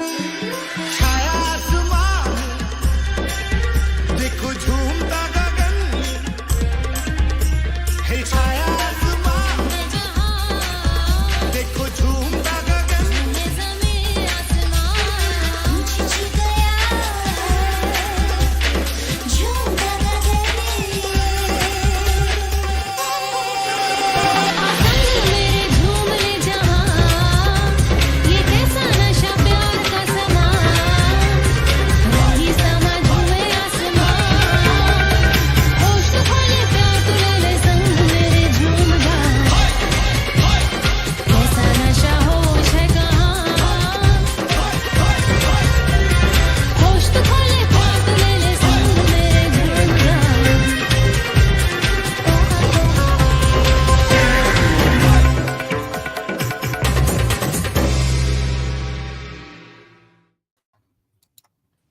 छाया आसमान देखो झूमता गगन है छाया आसमान देखो झूमता गगन जमीन आसमान छू गया झूमता गगन मेरे झूम ले जहां ये कैसा नशा प्यार का समान रही समझ हुए आसमान होश तो खोले प्यार तू ले ले संग मेरे झूम जा कैसा नशा होश है कहाँ होश तो खोले प्यार तू ले ले संग मेरे झूम जा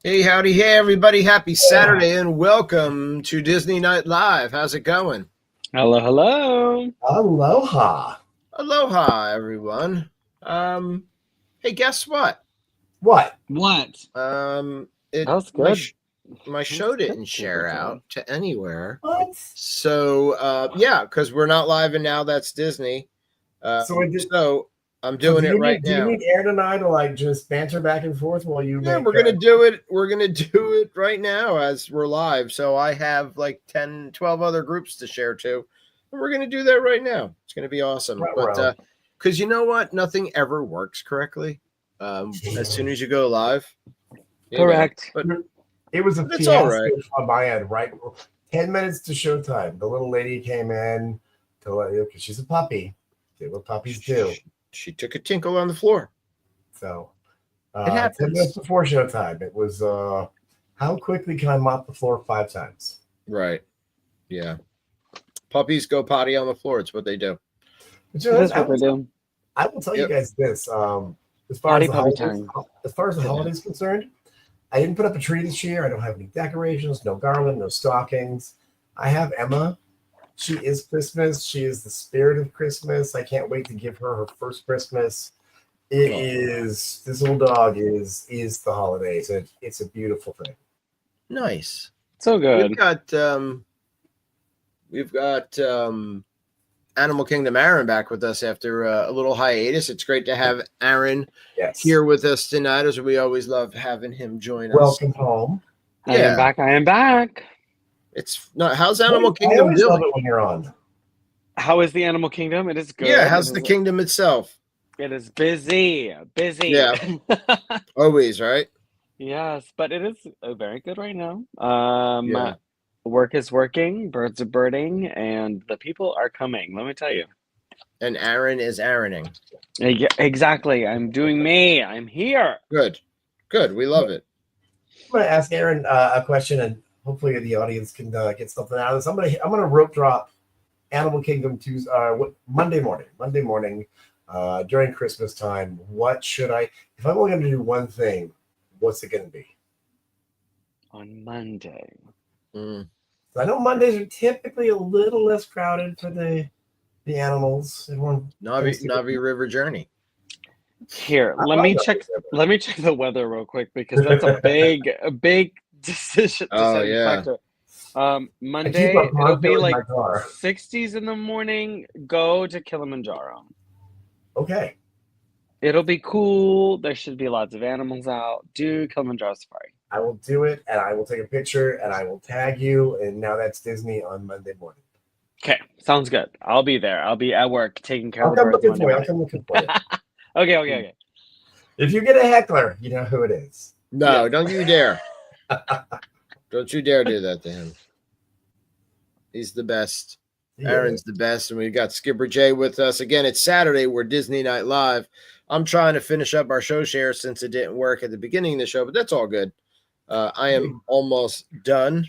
Hey, howdy, hey, everybody. Happy Saturday and welcome to Disney Night Live. How's it going? Hello, hello. Aloha. Aloha, everyone. Hey, guess what? What? What? It, That was good. My show didn't share out to anywhere. What? So, yeah, because we're not live and now that's Disney. So I'm doing it right Do now. you need Aaron and I to like just banter back and forth while you? Yeah, make, we're gonna do it. We're gonna do it right now as we're live. So I have like 10, 12 other groups to share to, and we're gonna do that right now. It's gonna be awesome. Right, But because you know what, nothing ever works correctly. As soon as you go live, you know. Correct. But It was a It's all fiasco right. on my end. Right, 10 minutes to showtime. The little lady came in to let you because she's a puppy. Did what puppies do. she took a tinkle on the floor. So It 10 happens. minutes before showtime, it was how quickly can I mop the floor 5 times? Right. Yeah. Puppies go potty on the floor. It's what they do. But, you know, That's what they do. I will tell Yep. you guys this. As far Potty as the puppy holidays, time. as far as the holidays concerned, I didn't put up a tree this year. I don't have any decorations, no garland, no stockings. I have Emma. She is Christmas. She is the spirit of Christmas. I can't wait to give her her first Christmas. It is this little dog is the holidays. It's a beautiful thing. Nice. So good. We've got Animal Kingdom Aaron back with us after a little hiatus. It's great to have Aaron Yes. here with us tonight, as we always love having him join us. Welcome home. I am back. I am back. It's not. How's Animal I Kingdom always love doing? it when you're on. How is the Animal Kingdom? It is good. Yeah, how's It the is- kingdom itself? It is busy. Busy. Yeah. Always, right? Yes, but it is very good right now. Yeah. Work is working, birds are birding, and the people are coming. Let me tell you. And Aaron is Aaroning. Yeah, exactly. I'm doing me. I'm here. Good. Good. We love it. I'm going to ask Aaron a question, and hopefully the audience can get something out of this. I'm gonna rope drop Animal Kingdom Monday morning during Christmas time. What should I? If I'm only going to do one thing, what's it going to be? On Monday. Mm. I know Mondays are typically a little less crowded for the animals. Everyone Navi River Journey. Here, I let love me that. check. Let me check the weather real quick because that's a big decision. Oh, deciding yeah. factor. I keep Monday a it'll be Bronco in like my car. 60s in the morning. Go to Kilimanjaro. Okay. It'll be cool. There should be lots of animals out. Do Kilimanjaro Safari. I will do it, and I will take a picture, and I will tag you. And now that's Disney on Monday morning. Okay, sounds good. I'll be there. I'll be at work taking care I'll of the come birds looking for you. I'll Monday come looking for you. morning. Okay. If you get a heckler, you know who it is. No, Yeah. don't you dare. Don't you dare do that to him. He's the best. Yeah. Aaron's the best. And we've got Skipper Jay with us. Again, it's Saturday. We're Disney Night Live. I'm trying to finish up our show share since it didn't work at the beginning of the show, but that's all good. I am almost done.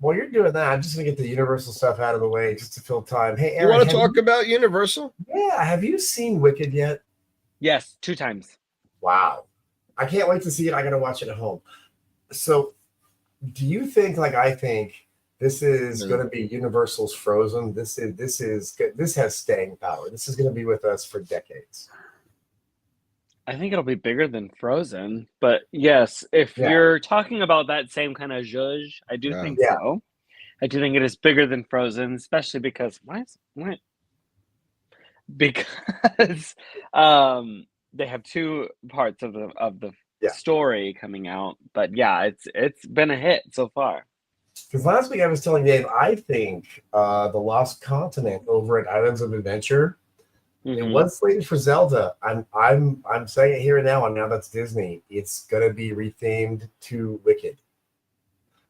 While you're doing that, I'm just gonna get the Universal stuff out of the way just to fill time. Hey, Aaron, You want to have talk about Universal? Yeah, have you seen Wicked yet? Yes, 2 times. Wow, I can't wait to see it. I gotta watch it at home. So, do you think, like I think, this is going to be Universal's Frozen? This has staying power. This is going to be with us for decades. I think it'll be bigger than Frozen, but yes, if Yeah. you're talking about that same kind of zhuzh, I do Yeah. think Yeah. so. I do think it is bigger than Frozen, especially because why? Because they have two parts of the Yeah. story coming out. But yeah, it's been a hit so far. Because last week I was telling Dave, I think the Lost Continent over at Islands of Adventure, it Mhm. was slated for Zelda. I'm saying it here and now, and now that's Disney. It's gonna be rethemed to Wicked.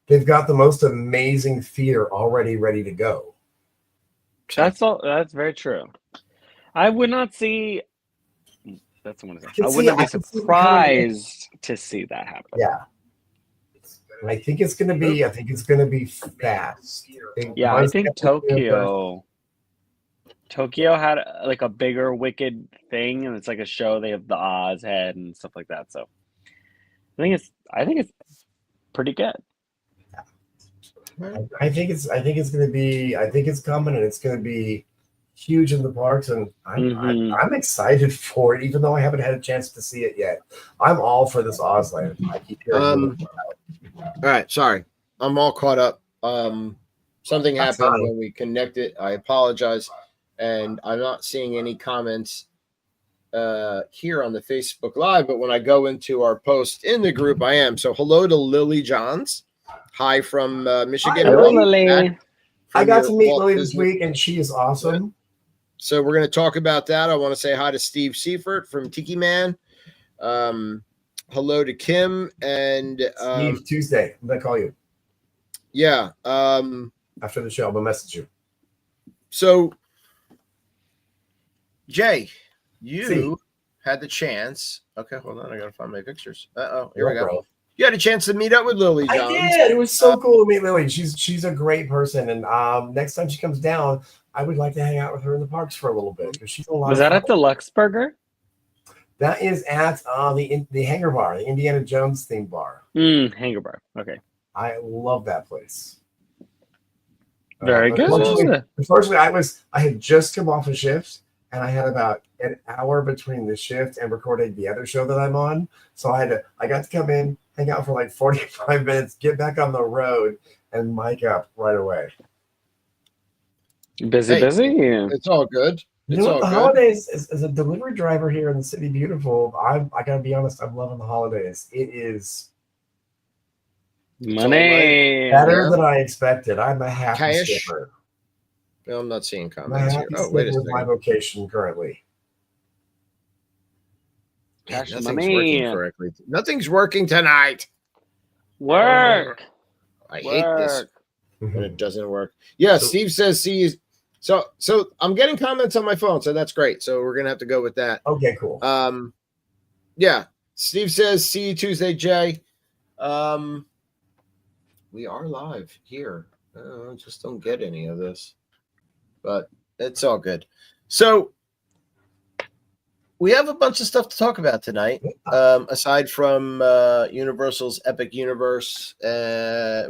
They've got the most amazing theater already ready to go. That's very true. I would not see. That's what I'm I saying. I can would see- not I be can see them coming in. surprised to see that happen. Yeah. And I think it's gonna be. I think it's gonna be fast. Yeah, I once think Tokyo- Tokyo had like a bigger Wicked thing, and it's like a show. They have the Oz head and stuff like that. So I think it's pretty good. I think it's gonna be. I think it's coming, and it's gonna be huge in the parks, and I'm excited for it, even though I haven't had a chance to see it yet. I'm all for this Ozland. I keep hearing. All right, sorry, I'm all caught up. Something That's happened fine. when we connected. I apologize, and I'm not seeing any comments here on the Facebook Live. But when I go into our post in the group, I am. So hello to Lily Johns. Hi from Michigan. Hi, Hello, Welcome Lily. back I from got your to meet Walt Lily this Disney- week, and she is awesome. So we're going to talk about that. I want to say hi to Steve Seifert from Tiki Man. Hello to Kim and Steve, Tuesday. I'm gonna call you yeah. after the show. I'm gonna message you. So Jay, you See. had the chance. Okay, hold on. I gotta find my pictures. Here we Yeah, go. bro. You had a chance to meet up with Lily I Johns. did. It was so cool to meet Lily. She's a great person, and next time she comes down, I would like to hang out with her in the parks for a little bit because she's a lot. Was of that fun. at the Lux Burger? That is at the Hangar Bar, the Indiana Jones theme bar. Hangar Bar. Okay. I love that place. Very good. Unfortunately, I had just come off a shift, and I had about an hour between the shift and recording the other show that I'm on. So I got to come in, hang out for like 45 minutes, get back on the road, and mic up right away. Busy. It's all good. You It's know all what? The good. holidays, as a delivery driver here in the City Beautiful, I gotta be honest, I'm loving the holidays. It is Money. better than I expected. I'm a happy Cash. skipper. No, I'm not seeing I'm a comments here. happy Oh, wait a skipper with my second. vocation currently. Man, Cash nothing's money. working correctly. Nothing's working tonight. Work. I hate this when Mhm. it doesn't work. Yeah, So- Steve says see. So I'm getting comments on my phone, so that's great. So we're gonna have to go with that. Okay, cool. Yeah. Steve says see you Tuesday, Jay. We are live here. I just don't get any of this, but it's all good. So we have a bunch of stuff to talk about tonight. Aside from Universal's Epic Universe,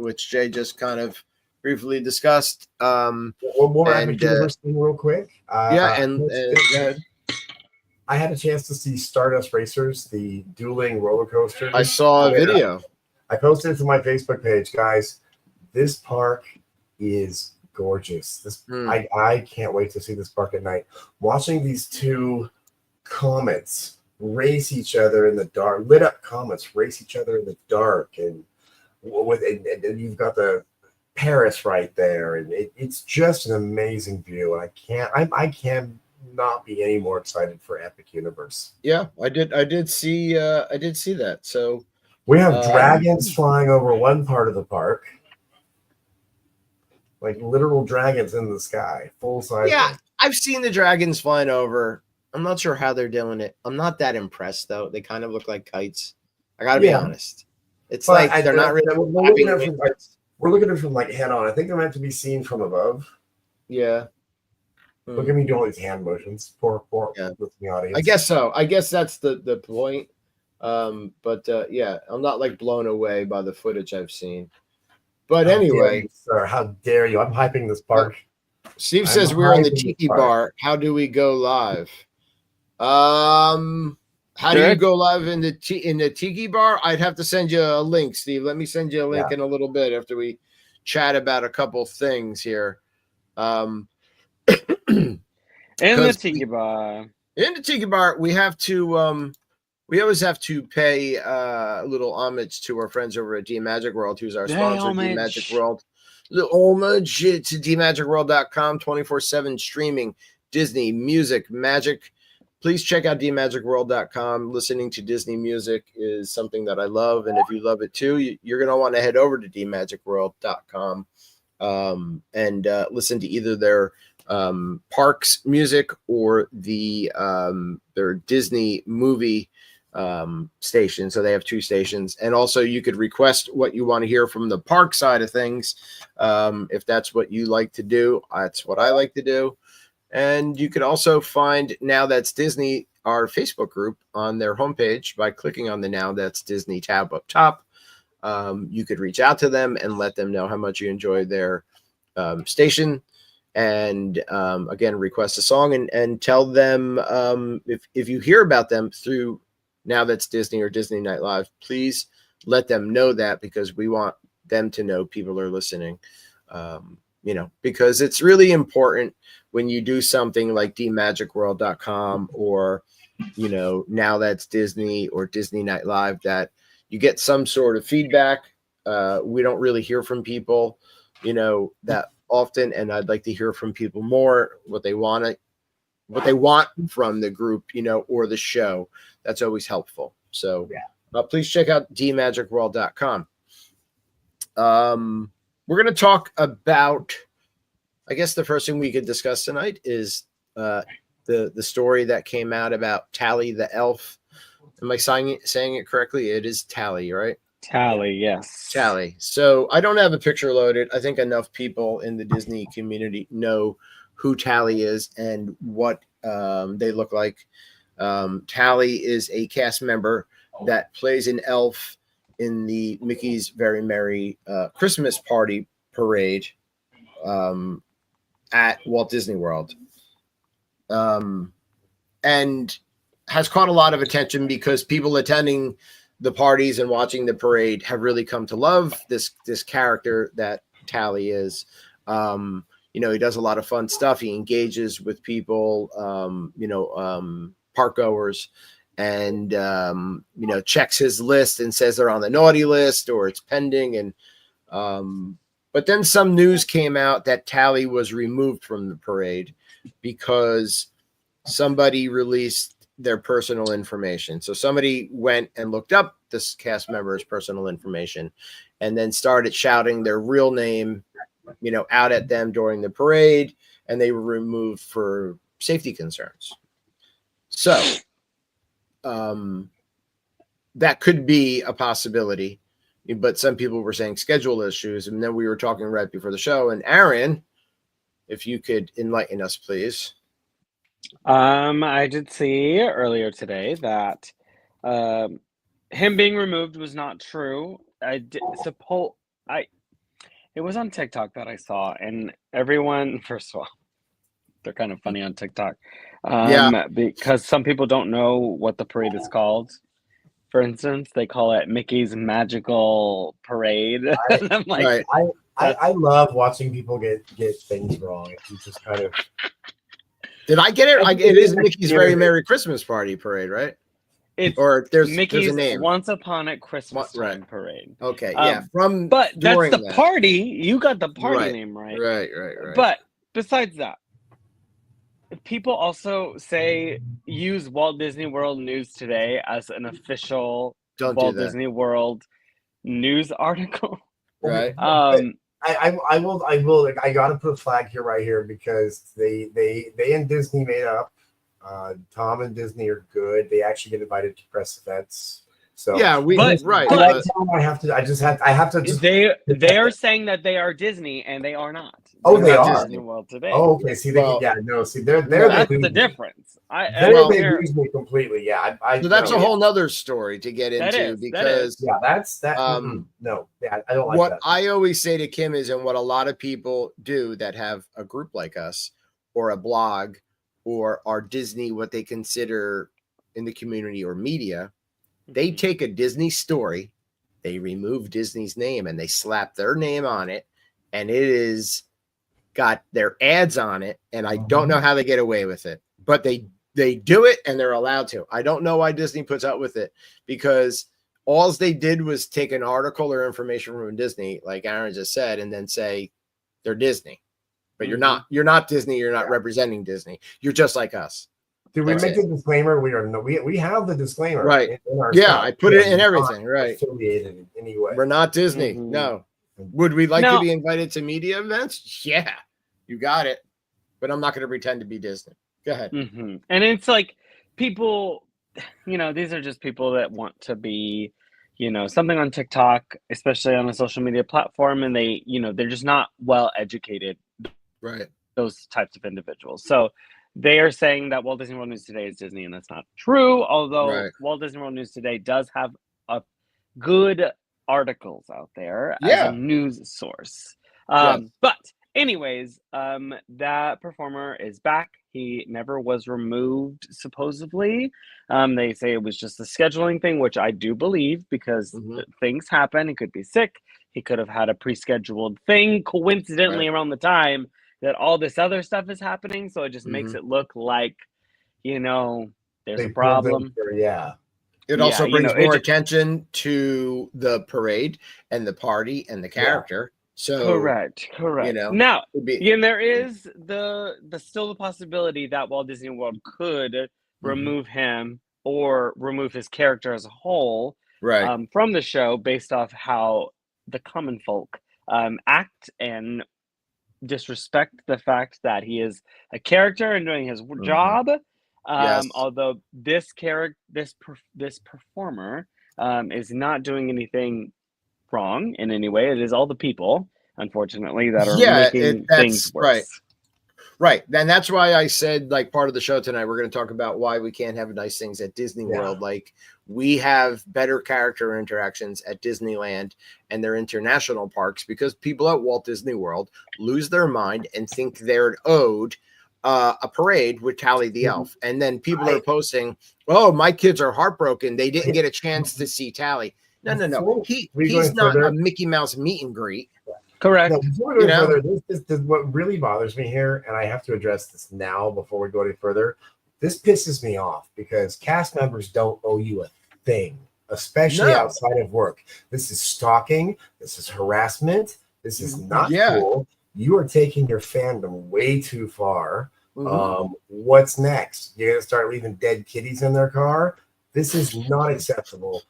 which Jay just kind of briefly discussed. One more and, Epic Universe thing, real quick. and go ahead. I had a chance to see Stardust Racers, the dueling roller coaster. I saw a video. I posted it to my Facebook page, guys. This park is gorgeous. I can't wait to see this park at night. Watching these two comets race each other in the dark, lit up comets race each other in the dark, and you've got the Paris right there, and it's just an amazing view. And I can not be any more excited for Epic Universe. Yeah, I did see that. So We have dragons flying over one part of the park, like literal dragons in the sky, full size. yeah, I've seen the dragons flying over. I'm not sure how they're doing it. I'm not that impressed though. They kind of look like kites. I gotta be honest. It's But like they're not really. We're looking at it from like head on. I think they're meant to be seen from above. Yeah. Look at me doing all these hand motions. Poor Yeah. with the audience. I guess so. I guess that's the point. But yeah, I'm not like blown away by the footage I've seen. But How dare anyway, you, sir, how dare you? I'm hyping this park. Steve I'm says we're in the hyping this Tiki park. Bar. How do we go live? I How do you Good. go live in the Tiki Bar? I'd have to send you a link, Steve. Let me send you a link in a little bit after we chat about a couple things here. In the Tiki Bar. In the Tiki Bar, we have to we always have to pay a little homage to our friends over at D Magic World, who's our sponsor, D Magic World. The homage to dmagicworld.com, 24/7 streaming, Disney music, magic. Please check out dmagicworld.com. Listening to Disney music is something that I love, and if you love it too, you're going to want to head over to dmagicworld.com and listen to either their parks music or their Disney movie station. So they have 2 stations, and also you could request what you want to hear from the park side of things. If that's what you like to do, that's what I like to do. And you could also find Now That's Disney, our Facebook group, on their homepage by clicking on the Now That's Disney tab up top. You could reach out to them and let them know how much you enjoy their station. And again, request a song and tell them if you hear about them through Now That's Disney or Disney Night Live, please let them know that, because we want them to know people are listening. Because it's really important when you do something like dmagicworld.com or, Now That's Disney or Disney Night Live, that you get some sort of feedback. We don't really hear from people, that often, and I'd like to hear from people more, what they want from the group, or the show. That's always helpful. So please check out dmagicworld.com. We're going to talk about, I guess the first thing we could discuss tonight is the story that came out about Tally the elf. Am I saying it correctly? It is Tally, right? Tally, yes. Tally. So I don't have a picture loaded. I think enough people in the Disney community know who Tally is and what they look like. Tally is a cast member that plays an elf in the Mickey's Very Merry Christmas Party Parade at Walt Disney World. And has caught a lot of attention because people attending the parties and watching the parade have really come to love this character that Tally is. He does a lot of fun stuff. He engages with people, park goers, and checks his list and says they're on the naughty list or it's pending. And but then some news came out that Tally was removed from the parade because somebody released their personal information. So somebody went and looked up this cast member's personal information and then started shouting their real name, out at them during the parade, and they were removed for safety concerns. So that could be a possibility, but some people were saying schedule issues. And then we were talking right before the show, and Aaron, if you could enlighten us, please. I did see earlier today that him being removed was not true. It was on TikTok that I saw, and everyone, first of all, they're kind of funny on TikTok. Because some people don't know what the parade is called. For instance, they call it Mickey's Magical Parade. And I'm like, I love watching people get things wrong. It's just kind of. Did I get it? It is Mickey's Very Merry Christmas Party Parade, right? There's Mickey's a name. Once Upon a Christmas Time Parade. Okay, but that's the party. You got the party name right. Right. But besides that, people also use Walt Disney World News Today as an official Disney World news article. Right. I will. I got to put a flag right here because they and Disney made up. Tom and Disney are good. They actually get invited to press events. So yeah, I have to. They are saying that they are Disney and they are not. They are Disney World Today. Oh, okay. See, they're that's the difference. They lose me completely. Yeah, so that's a whole nother story to get into because that's that. No, yeah, I don't like what that. I always say to Kim is, and what a lot of people do that have a group like us or a blog or are Disney, what they consider in the community or media, they take a Disney story, they remove Disney's name and they slap their name on it, and it is got their ads on it, and I don't know how they get away with it, but they do it and they're allowed to. I don't know why Disney puts up with it, because all they did was take an article or information from Disney, like Aaron just said, and then say they're Disney. But you're not Disney, you're not representing Disney. You're just like us. Did we make the disclaimer? We have the disclaimer, right? In our yeah, stuff. I put it in everything, right? Affiliated in any way. We're not Disney. No. Would we like to be invited to media events? Yeah, you got it. But I'm not going to pretend to be Disney. Go ahead. And it's like people, these are just people that want to be, something on TikTok, especially on a social media platform, and they, they're just not well educated. Right. Those types of individuals. So they are saying that Walt Disney World News Today is Disney, and that's not true. Although Walt Disney World News Today does have a good articles out there as a news source. But anyways, that performer is back. He never was removed, supposedly. They say it was just a scheduling thing, which I do believe, because things happen. He could be sick. He could have had a pre-scheduled thing coincidentally around the time that all this other stuff is happening. So it just makes it look like, there's a problem. It also brings more attention to the parade and the party and the character. So correct. Now, there is still the possibility that Walt Disney World could remove him or remove his character as a whole from the show, based off how the common folk act and disrespect the fact that he is a character and doing his job. Although this performer is not doing anything wrong in any way. It is all the people, unfortunately, that are making things worse. Right. And that's why I said, like, part of the show tonight, we're going to talk about why we can't have nice things at Disney World. Like, we have better character interactions at Disneyland and their international parks, because people at Walt Disney World lose their mind and think they're owed a parade with Tally the Elf. And then people are posting, oh, my kids are heartbroken. They didn't get a chance to see Tally. No. He's not a Mickey Mouse meet and greet. Correct. This, what really bothers me here, and I have to address this now before we go any further, this pisses me off, because cast members don't owe you a thing, especially outside of work. This is stalking. This is harassment. This is not cool. You are taking your fandom way too far. What's next? You're going to start leaving dead kitties in their car? This is not acceptable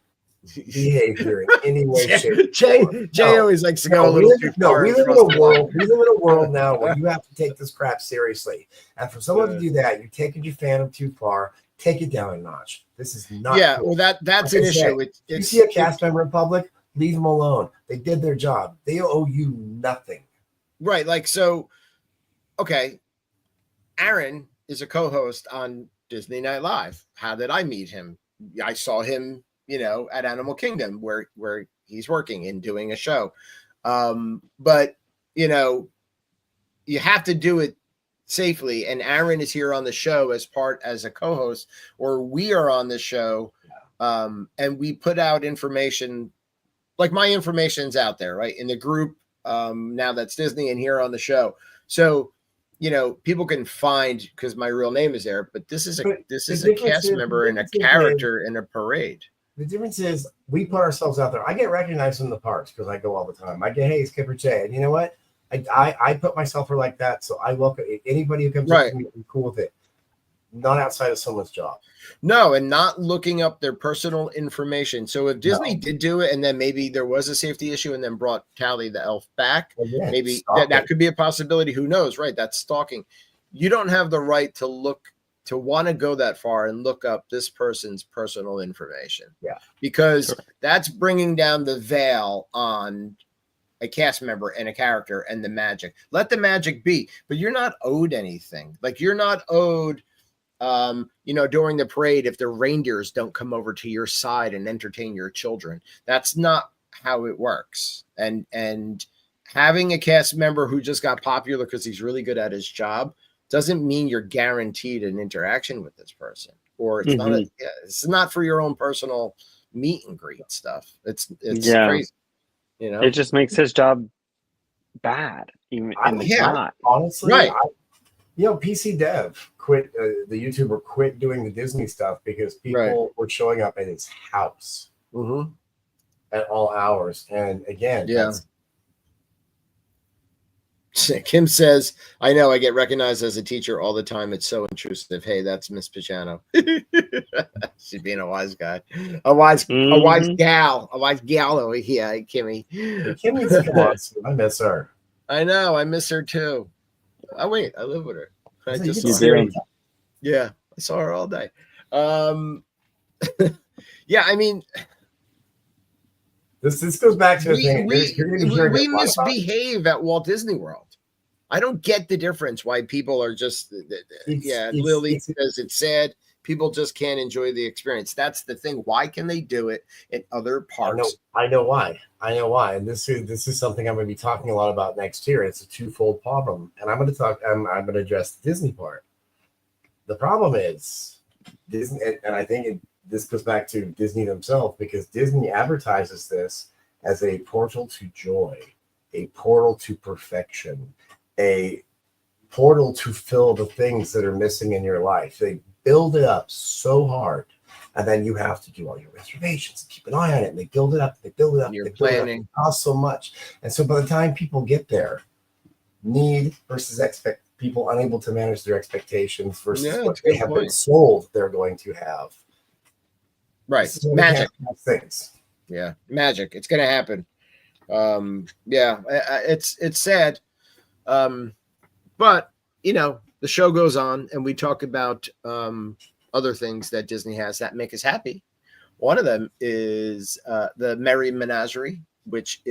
behavior in any way, shape. Jay always likes to go a little too far. We live in a world now where you have to take this crap seriously. And for someone to do that, you're taking your fandom too far. Take it down a notch. This is not cool. Well, that's an issue. You see a cast member in public, leave them alone. They did their job. They owe you nothing. Right. Like, so, okay. Aaron is a co-host on Disney Night Live. How did I meet him? I saw him, at Animal Kingdom, where he's working and doing a show. But, you have to do it safely. And Aaron is here on the show as a co-host, or we are on the show. And we put out information, like my information's out there, right? In the group, now that's Disney, and here on the show. So, people can find, because my real name is there, but this is a cast member and a character in a parade. The difference is we put ourselves out there. I get recognized in the parks because I go all the time. I get, hey, Skipper Jay. And you know what? I put myself like that. So I welcome anybody who comes up to me, I'm cool with it. Not outside of someone's job. No, and not looking up their personal information. So if Disney did do it, and then maybe there was a safety issue and then brought Tally the Elf back, maybe that could be a possibility. Who knows, right? That's stalking. You don't have the right to want to go that far and look up this person's personal information. Yeah. Because that's bringing down the veil on a cast member and a character and the magic. Let the magic be, but you're not owed anything. Like, you're not owed during the parade, if the reindeers don't come over to your side and entertain your children. That's not how it works. And having a cast member who just got popular because he's really good at his job doesn't mean you're guaranteed an interaction with this person. or it's not. It's not for your own personal meet and greet stuff. It's Yeah. crazy. You know, It just makes his job bad, even and it's not. Honestly, Right. PC Dev quit. The YouTuber quit doing the Disney stuff because people were showing up at his house at all hours. And again, that's Kim says, I know I get recognized as a teacher all the time. It's so intrusive. Hey, that's Miss Pachano. She's being a wise guy. A wise gal over here, Kimmy. Kim needs to come on soon. I miss her. I know, I miss her too. Oh wait, I live with her. I just You saw do. her. Yeah, I saw her all day. Yeah, I mean, this goes back to the thing. We misbehave at Walt Disney World. I don't get the difference why people are just Lily says it's sad. People just can't enjoy the experience. That's the thing. Why can they do it in other parks? I know why. And this is something I'm going to be talking a lot about next year. It's a twofold problem, and I'm going to address the Disney part. The problem is Disney, and I think this goes back to Disney themselves, because Disney advertises this as a portal to joy, a portal to perfection, a portal to fill the things that are missing in your life. They build it up so hard, and then you have to do all your reservations and keep an eye on it. And they build it up. You're planning. It costs so much, and so by the time people get there, need versus expect. People unable to manage their expectations versus what they have been sold they're going to have. Right, magic things. Yeah, magic. It's going to happen. It's sad. But you know, the show goes on, and we talk about other things that Disney has that make us happy. One of them is the Merry Menagerie, which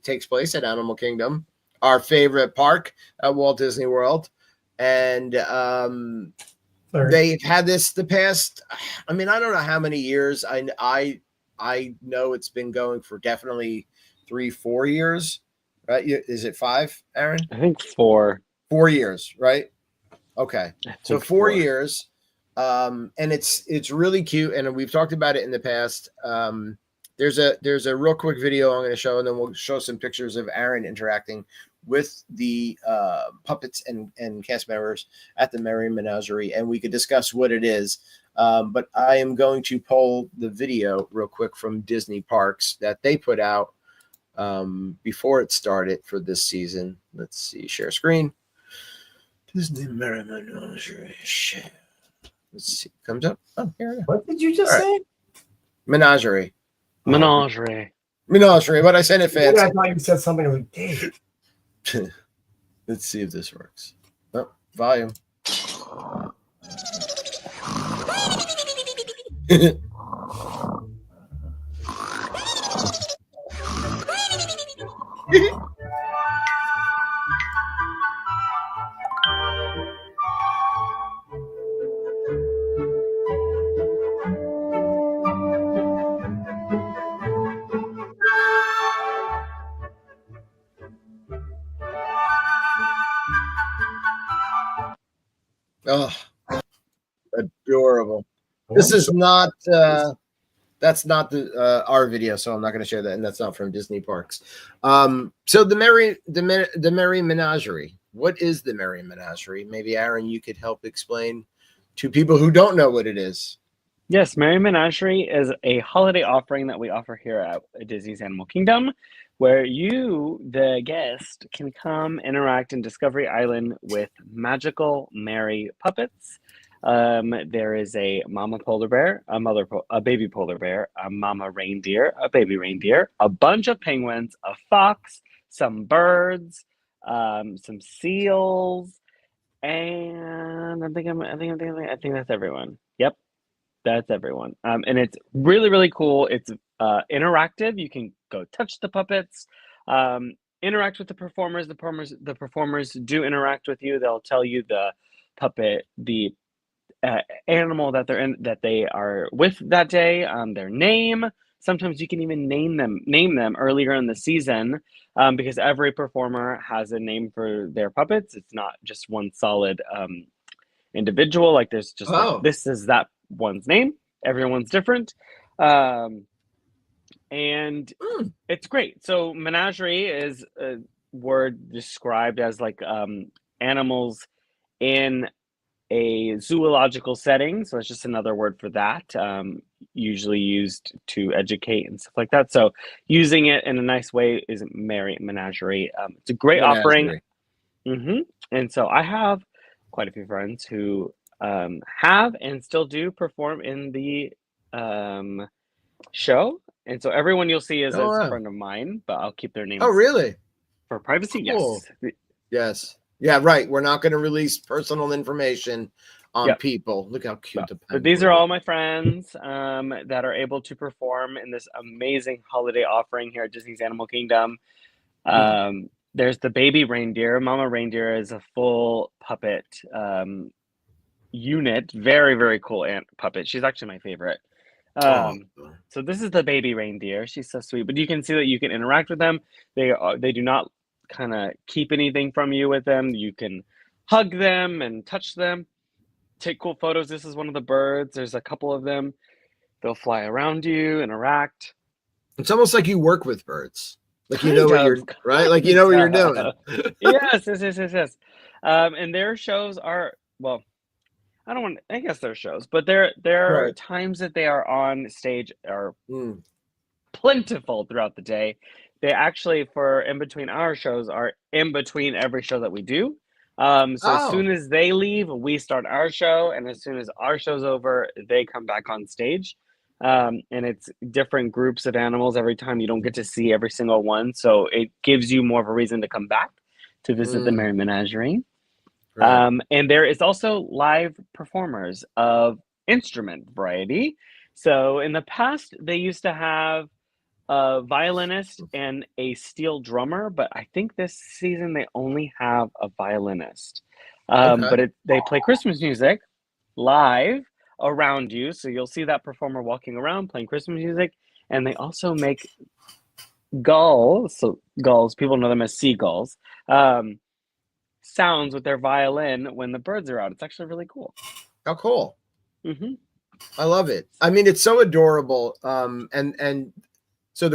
takes place at Animal Kingdom, our favorite park at Walt Disney World. And they've had this the past, I mean, I don't know how many years. I know it's been going for definitely 3-4 years, right? Is it 5, Aaron? I think 4. 4 years, right? Okay. So 4 years. And it's really cute. And we've talked about it in the past. There's a real quick video I'm going to show, and then we'll show some pictures of Aaron interacting with the puppets and cast members at the Merry Menagerie, and we could discuss what it is. But I am going to pull the video real quick from Disney Parks that they put out before it started for this season. Let's see, share screen. Disney Merry Menagerie. Share. Let's see, comes up. Oh, here it is. What did you just say? Menagerie. Menagerie. Menagerie, but I said it fancy. I thought you said something like, Dave. Let's see if this works. Oh, volume. Oh, adorable. This is not that's not the our video, so I'm not going to share that, and that's not from Disney Parks. So the Merry Menagerie. What is the Merry Menagerie? Maybe Aaron, you could help explain to people who don't know what it is. Yes, Merry Menagerie is a holiday offering that we offer here at Disney's Animal Kingdom, where you, the guest, can come interact in Discovery Island with magical Merry puppets. There is a mama polar bear, a baby polar bear, a mama reindeer, a baby reindeer, a bunch of penguins, a fox, some birds, some seals, and I think that's everyone. Yep, that's everyone. And it's really, really cool. It's interactive. You can go touch the puppets, interact with the performers. The performers do interact with you. They'll tell you the puppet, the animal that they are with that day, their name. Sometimes you can even name them earlier in the season, because every performer has a name for their puppets. It's not just one solid individual. Like there's just like, this is that one's name. Everyone's different. And it's great. So menagerie is a word described as like animals in a zoological setting. So it's just another word for that, usually used to educate and stuff like that. So using it in a nice way is menagerie. It's a great offering. And so I have quite a few friends who have and still do perform in the show. And so everyone you'll see is a friend of mine, but I'll keep their names. Oh, really? For privacy, Cool. yes. Yes. Yeah, right. We're not going to release personal information on people. Look how cute the But these are all my friends that are able to perform in this amazing holiday offering here at Disney's Animal Kingdom. There's the baby reindeer. Mama Reindeer is a full puppet unit. Very, very cool puppet. She's actually my favorite. So this is the baby reindeer. She's so sweet. But you can see that you can interact with them. They do not kind of keep anything from you with them. You can hug them and touch them, take cool photos. This is one of the birds. There's a couple of them. They'll fly around you, interact. It's almost like you work with birds. Like you know what you're right? Like you know what you're doing. Yes. And their shows are, well, I guess they're shows, but there are times that they are on stage are plentiful throughout the day. They actually, for in between our shows, are in between every show that we do. As soon as they leave, we start our show, and as soon as our show's over, they come back on stage. And it's different groups of animals every time. You don't get to see every single one, so it gives you more of a reason to come back to visit the Merry Menagerie. And there is also live performers of instrument variety. So in the past, they used to have a violinist and a steel drummer, but I think this season they only have a violinist. But they play Christmas music live around you, so you'll see that performer walking around playing Christmas music, and they also make gulls. So gulls, people know them as seagulls. Sounds with their violin when the birds are out. It's actually really cool. How cool! I love it. I mean, it's so adorable. And so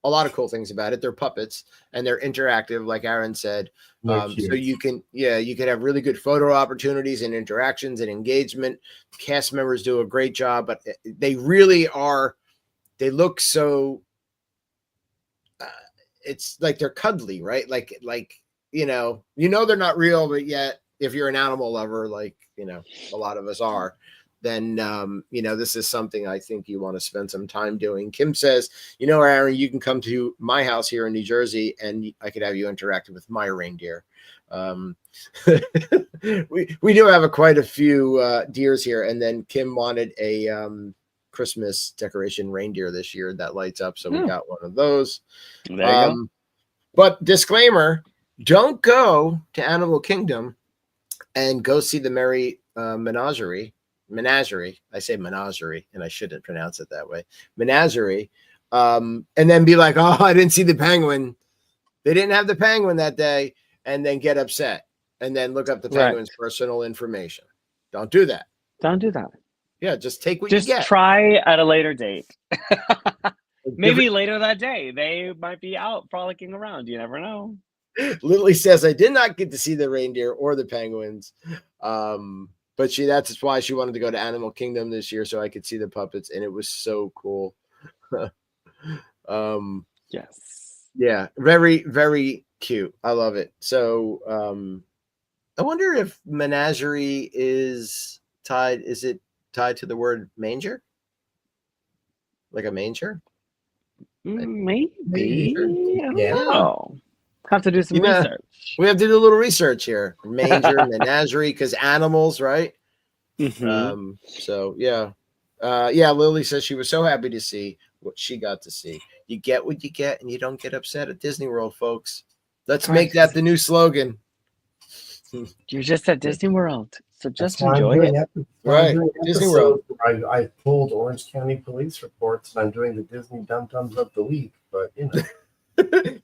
a lot of cool things about it. They're puppets and they're interactive, like Aaron said. So you can have really good photo opportunities and interactions and engagement. Cast members do a great job, but they really are. They look so. It's like they're cuddly, right? Like you know they're not real, but yet if you're an animal lover, like a lot of us are, then this is something I think you want to spend some time doing. Kim says, Aaron, you can come to my house here in New Jersey and I could have you interact with my reindeer. We do have quite a few deers here, and then Kim wanted a Christmas decoration reindeer this year that lights up, so we got one of those. There you go. But disclaimer, don't go to Animal Kingdom and go see the Merry Menagerie. I say menagerie, and I shouldn't pronounce it that way. Menagerie. And then be like, oh, I didn't see the penguin. They didn't have the penguin that day, and then get upset. And then look up the penguin's personal information. Don't do that. Don't do that. Yeah, just take what you get. Just try at a later date. Maybe later that day. They might be out frolicking around. You never know. Lily says, I did not get to see the reindeer or the penguins. But that's why she wanted to go to Animal Kingdom this year so I could see the puppets, and it was so cool. Yes. Yeah, very, very cute. I love it. So I wonder if menagerie is tied to the word manger? Like a manger? Maybe. Yeah. Have to do some research. We have to do a little research here. Manger, menagerie, because animals, right? So yeah. Lily says she was so happy to see what she got to see. You get what you get, and you don't get upset at Disney World, folks. Let's make that the new slogan. You're just at Disney World, so just enjoy it. Right, Disney World. I pulled Orange County police reports, and I'm doing the Disney Dum Dums of the week. But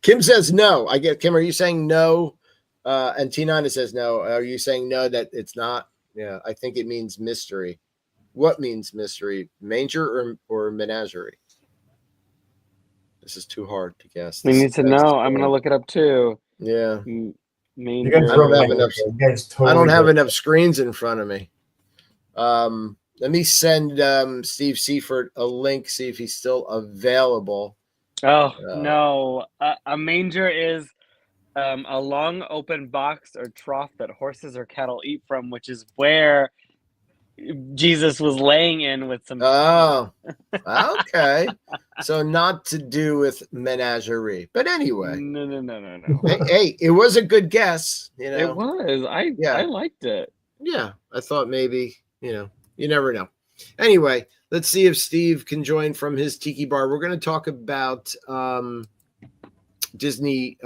Kim says no. Kim, are you saying no? And T9 says no. Are you saying no that it's not? Yeah, I think it means mystery. What means mystery? Manger or menagerie? This is too hard to guess. We This need to text is know. I'm gonna going- look it up too. Yeah. You guys I don't ruined have my enough. You guys I totally don't have ruined enough screens in front of me. Let me send Steve Seifert a link, see if he's still available. Oh no, a manger is a long open box or trough that horses or cattle eat from, which is where Jesus was laying in with some. Oh, okay. So not to do with menagerie, but anyway. No. Hey, it was a good guess. You know, It was. I liked it. Yeah, I thought maybe, you never know. Anyway, let's see if Steve can join from his tiki bar. We're going to talk about Disney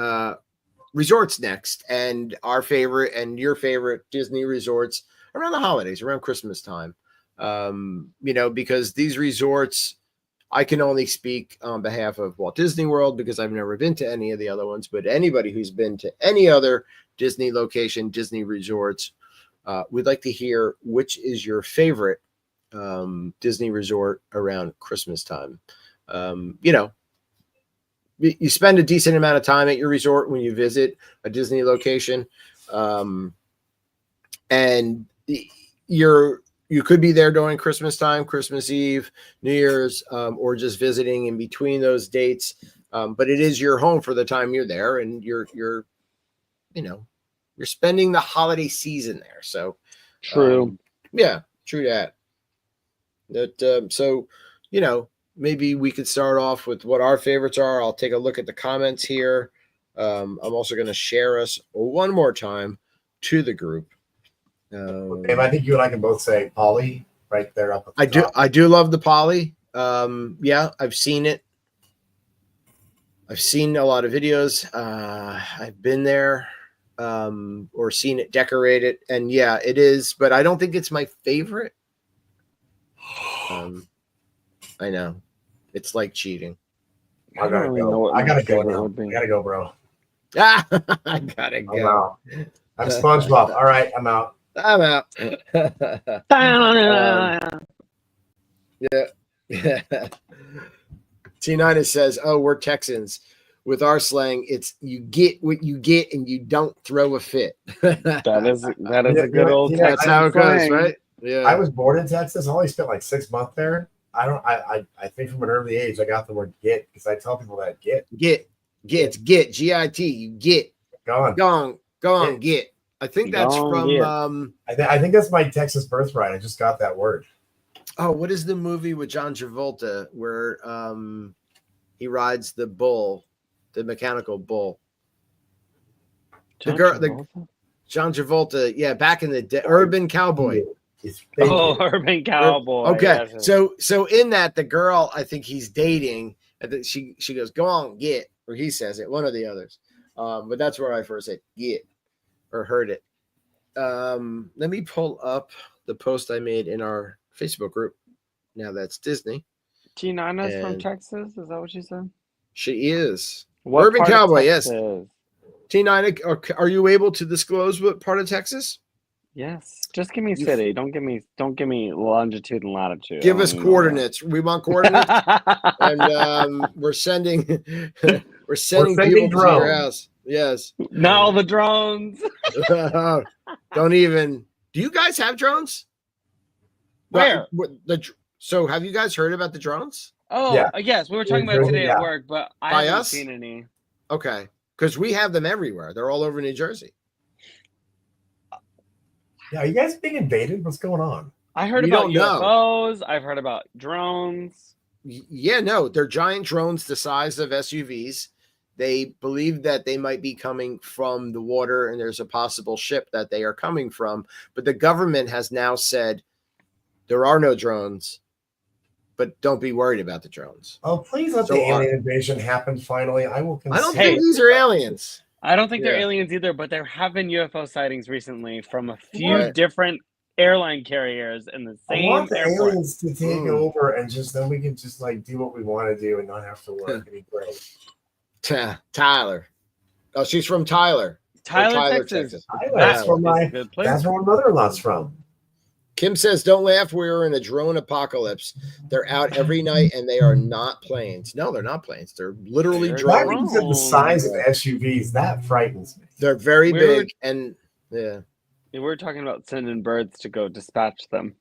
resorts next, and our favorite and your favorite Disney resorts around the holidays, around Christmas time. Because these resorts, I can only speak on behalf of Walt Disney World because I've never been to any of the other ones, but anybody who's been to any other Disney location, Disney resorts, we'd like to hear which is your favorite Disney resort around Christmas time. You spend a decent amount of time at your resort when you visit a Disney location, and you could be there during Christmas time, Christmas Eve, New Year's, or just visiting in between those dates. But it is your home for the time you're there, and you're spending the holiday season there. So True. Yeah, true that. So maybe we could start off with what our favorites are. I'll take a look at the comments here. I'm also going to share us one more time to the group. Dave, I think you and I can both say Polly right there up at the top. I do love the Polly. Yeah, I've seen it. I've seen a lot of videos. I've been there or seen it decorated, and yeah, it is, but I don't think it's my favorite. I know. It's like cheating. I gotta go. I gotta go now. I gotta go, bro. I gotta go. I'm out. I'm SpongeBob. All right, I'm out. I'm out. Yeah. T9 says, "Oh, we're Texans. With our slang, it's you get what you get and you don't throw a fit." That is a good old Texas. That's how it goes, right? Yeah. I was born in Texas. I only spent like 6 months there. I think from an early age I got the word get because I tell people that get GIT, you get gone. get. I think that's from I think that's my Texas birthright. I just got that word. Oh, what is the movie with John Travolta where he rides the bull, the mechanical bull? John Travolta, yeah, back in the day, Urban Cowboy. Urban Cowboy. Okay, so in that, the girl I think he's dating, and she goes, "Go on, get," or he says it, one of the others. But that's where I first said get or heard it. Let me pull up the post I made in our Facebook group. Now that's Disney. T9 is from Texas. Is that what she said? She is. What Urban Cowboy, yes. Texas? T9, are you able to disclose what part of Texas? Yes. Just give me city. Don't give me longitude and latitude. Give us coordinates. We want coordinates. And we're sending people to your house. Yes. Now the drones. Don't even. Do you guys have drones? Where? So have you guys heard about the drones? Oh, yeah. Yes. We were talking about it today at work, but I haven't seen any. Okay. Because we have them everywhere. They're all over New Jersey. Yeah, are you guys being invaded? What's going on? I heard about UFOs. I've heard about drones. Yeah, no, they're giant drones the size of SUVs. They believe that they might be coming from the water, and there's a possible ship that they are coming from. But the government has now said there are no drones, but don't be worried about the drones. Oh, please let the alien invasion happen finally. I will concede. I don't think these are aliens. I don't think they're aliens either, but there have been UFO sightings recently from a few different airline carriers in the same I want the airport. aliens to take over and then we can just like do what we want to do and not have to work. It'd be great. Tyler. Oh, she's from Tyler. Tyler, Texas. That's where my mother-in-law's from. Kim says, "Don't laugh. We're in a drone apocalypse. They're out every night, and they are not planes. No, they're not planes. They're literally They're Why drones. because of the size of Yeah. SUVs? That frightens me. They're very We were- big, and yeah, We're talking about sending birds to go dispatch them.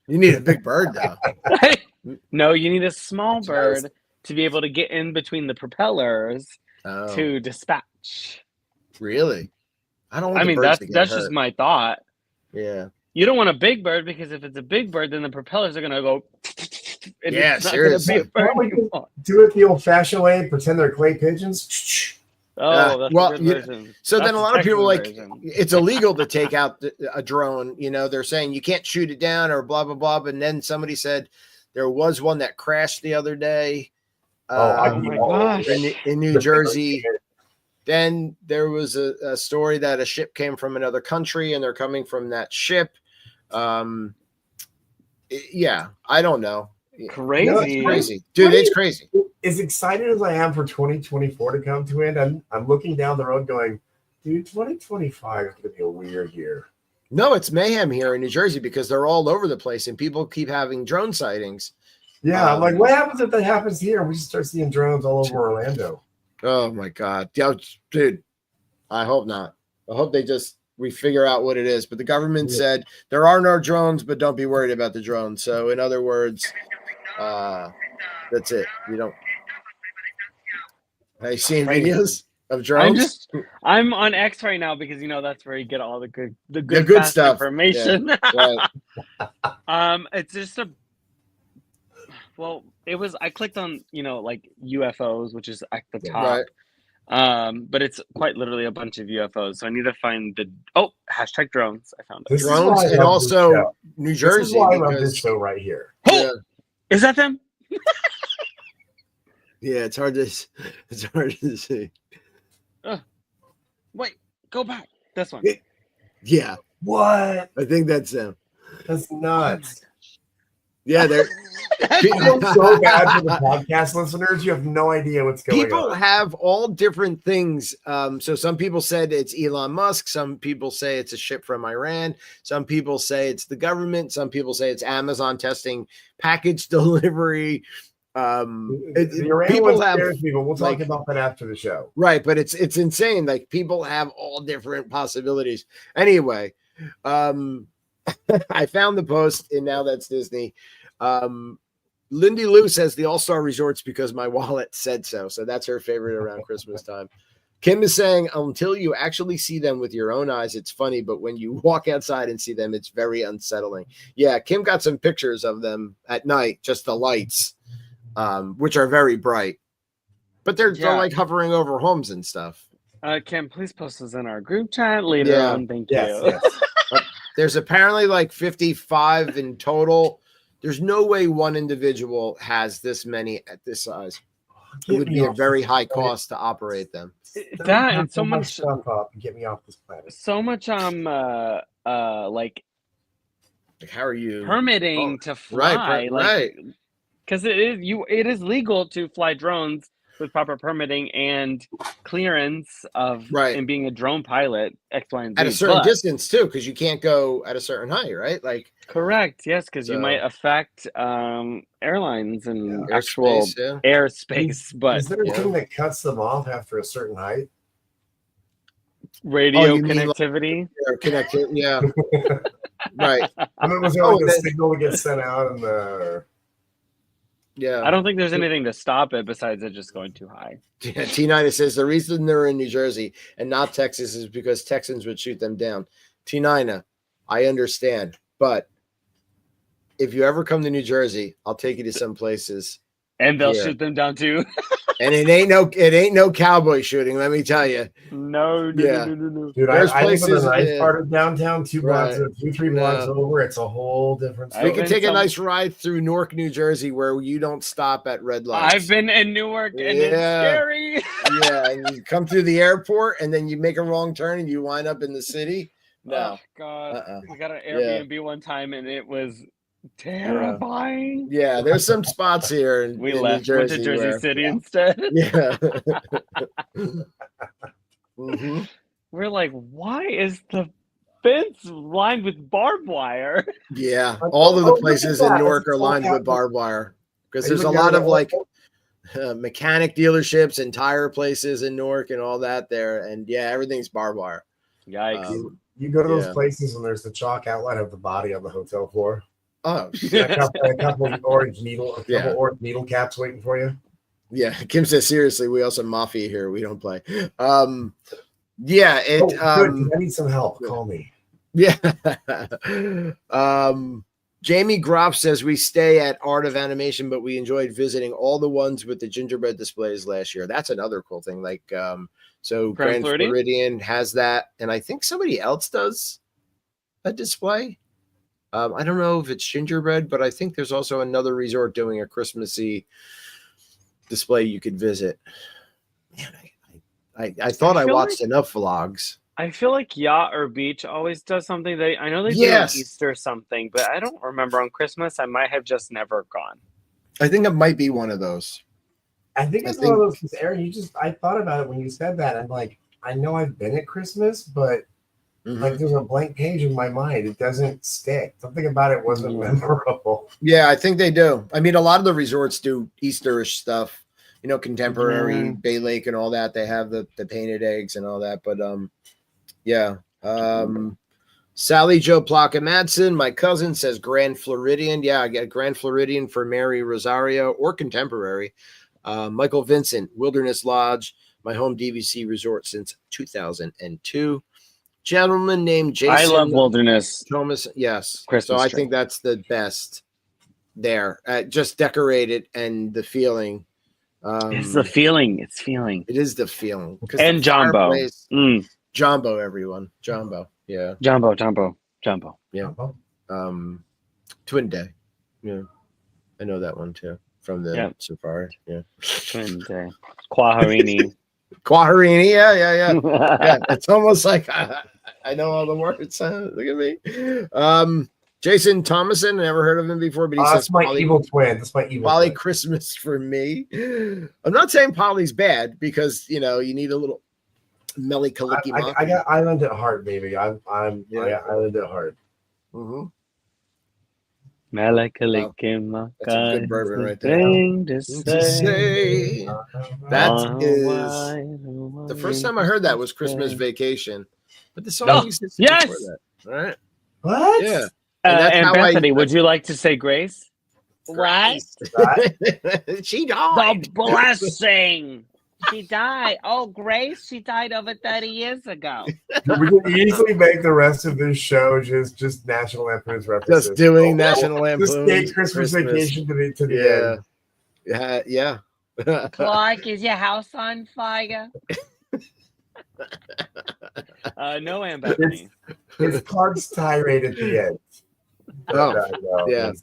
you need a big bird though. No, you need a small That's nice. bird to be able to get in between the propellers Oh, to dispatch. really? I don't. Want I the mean, birds that's to get that's hurt. just my thought. Yeah. You don't want a big bird because if it's a big bird, then the propellers are gonna go. And Yeah, it's not gonna be a seriously. bird Why don't we anymore. do it the old-fashioned way? Pretend they're clay pigeons. Oh, that's well, a good yeah, version. So That's then a the lot of people Texas like version. it's illegal to take out a drone. You know, they're saying you can't shoot it down or blah blah blah. But then somebody said there was one that crashed the other day. I'd Oh be my all gosh. over it. in New Jersey. Then there was a story that a ship came from another country and they're coming from that ship. Yeah, I don't know. Crazy. No, It's crazy, dude. It's crazy. As excited as I am for 2024 to come to end, I'm looking down the road going, dude, 2025 is going to be a weird year. No, it's mayhem here in New Jersey because they're all over the place and people keep having drone sightings. Yeah, I'm like, what happens if that happens here? We just start seeing drones all over Orlando. Oh my god, yeah, dude. I hope not. I hope we figure out what it is. But the government said there are no drones, but don't be worried about the drones. So in other words, that's it. You don't. Have you seen videos of drones? I'm on X right now because that's where you get all the good fast stuff. information. Yeah, right. It's just I clicked on like UFOs, which is at the top. Right. But it's quite literally a bunch of UFOs. So I need to find hashtag drones. I found it. This is Drones why I and love also this show. New This Jersey. is why I love because- this show right here. yeah, Is that them? yeah, it's hard to see. Wait, go back. This one. Yeah, What? I think that's them. That's nuts. Yeah, they're I feel so bad for the podcast listeners. You have no idea what's going people on. have all different things. So some people said it's Elon Musk. Some people say it's a ship from Iran. Some people say it's the government. Some people say it's Amazon testing package delivery. The Iran people one have scares me, but we'll talk like- about that after the show. right, but it's insane. Like people have all different possibilities. Anyway, I found the post, and now that's Disney. Lindy Lou says the All-Star Resorts because my wallet said so. So that's her favorite around Christmas time. Kim is saying until you actually see them with your own eyes, it's funny, but when you walk outside and see them, it's very unsettling. Yeah, Kim got some pictures of them at night, just the lights, which are very bright, but they're like hovering over homes and stuff. Kim, please post this in our group chat later Yeah. on. Thank Yes, you. yes. There's apparently like 55 in total. There's no way one individual has this many at this size. It would be a very high cost to operate them. That and so Put my much stuff up and get me off this planet. so much like Like, how are you? permitting to fly, Right. because it is legal to fly drones with proper permitting and clearance of Right. and being a drone pilot X, Y, and Z. At a certain But- distance too, because you can't go at a certain height, right? Like Correct. Yes, because you So- might affect airlines and Yeah. actual airspace, airspace, but Is there a yeah. thing that cuts them off after a certain height? radio Oh, you mean like- connectivity. Or connected, yeah. Right. I mean, was there Oh, like a that- signal to get sent out and the Yeah. I don't think there's anything to stop it besides it just going too high. Yeah, T9 says the reason they're in New Jersey and not Texas is because Texans would shoot them down. T9, I understand, but if you ever come to New Jersey, I'll take you to some places, And they'll Yeah. shoot them down too. and it ain't no cowboy shooting. Let me tell you. No. Yeah. No. dude? There's I live in places, a nice yeah. part of downtown, 2 blocks, Right. 2-3 blocks Yeah. over. It's a whole different I've We story. can been take a some- nice ride through Newark, New Jersey, where you don't stop at red lights. I've been in Newark and it's Yeah. scary. Yeah, and you come through the airport, and then you make a wrong turn, and you wind up in the city. No. Oh God. Uh-uh. We got an Yeah. Airbnb one time and it was terrifying. Yeah, there's some spots here in, We in left, New went Jersey to Jersey where- City instead. Yeah. Mhm. We're like, why is the fence lined with barbed wire. Yeah, all of the Oh, look at places in that. Newark It's are lined all with barbed wire because Are you there's a looking at lot it of all? like mechanic dealerships and tire places in Newark and all that there, and yeah, everything's barbed wire. Yikes. You go to those Yeah. places and there's the chalk outline of the body on the hotel floor. Oh And shit. a couple of orange needle Yeah. caps waiting for you. Yeah, Kim says seriously, we also mafia here. We don't play. Yeah, it Good, 'cause I need some help. Call me. yeah. Jamie Groff says we stay at Art of Animation, but we enjoyed visiting all the ones with the gingerbread displays last year. That's another cool thing. Like so Grand Floridian has that, and I think somebody else does a display. I don't know if it's gingerbread, but I think there's also another resort doing a Christmassy display you could visit. Man, I thought I watched enough vlogs. I feel like Yacht or Beach always does something. I know they do Yes. on Easter something, but I don't remember on Christmas. I might have just never gone. I think it might be one of those. I think it's one of those because Aaron, I thought about it when you said that. I'm like, I know I've been at Christmas, but like there's a blank page in my mind. It doesn't stick. Something about it wasn't memorable. Yeah, I think they do. I mean, a lot of the resorts do Easterish stuff, you know, contemporary Bay Lake and all that. They have the painted eggs and all that. But yeah. Sally Jo Plaka Madsen, my cousin, says Grand Floridian. Yeah, I get Grand Floridian for Mary Rosario or contemporary. Michael Vincent, Wilderness Lodge, my home DVC resort since 2002. Gentleman named Jason. I love Wilderness. Thomas, yes. Christmas so I tree. think that's the best there. Just decorated and the feeling. It's the feeling. It's feeling. It is the feeling. And Jumbo. Jumbo, everyone. Jumbo. Yeah. Jumbo. Yeah. Twin Day. Yeah. I know that one too from the safari. Yeah. Twin Day. Quaharini. Quaharini. Yeah. Yeah. It's almost like I know all the words. Look at me. Jason Thomason, never heard of him before, but he says that's my evil twin. That's my evil Polly twin. Christmas for me. I'm not saying Polly's bad because you need a little Melly Kaliki. I got Island at heart, baby. I got Island at heart. Mm-hmm. Wow. That's a good bourbon right there. That is the first time I heard that was Christmas Vacation, but the song exists before that. All right. What? Yeah. And Bethany, would you like to say grace? Right? She died. The blessing. She died. Oh, Grace, she died over 30 years ago. We can easily make the rest of this show just National Lampoon's references. Just doing National Lampoon's Just take Christmas Vacation to the end. Yeah. Clark, is your house on fire? No, Aunt Bethany. It's Clark's tirade at the end. Oh, yeah.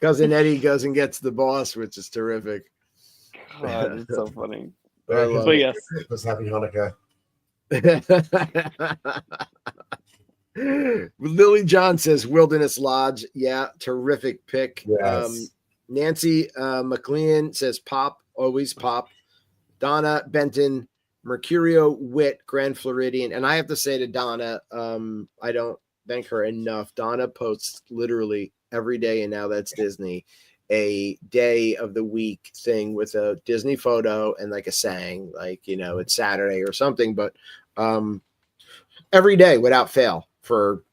Cousin Eddie goes and gets the boss, which is terrific. Oh, that's so funny. But yes. Happy Hanukkah. Lily John says Wilderness Lodge. Yeah, terrific pick. Yes. Nancy McLean says Pop, always Pop. Donna Benton, Mercurio Witt, Grand Floridian. And I have to say to Donna, I don't thank her enough. Donna posts literally every day, and now that's Disney, a day of the week thing with a Disney photo and like a saying, like, it's Saturday or something, but every day without fail for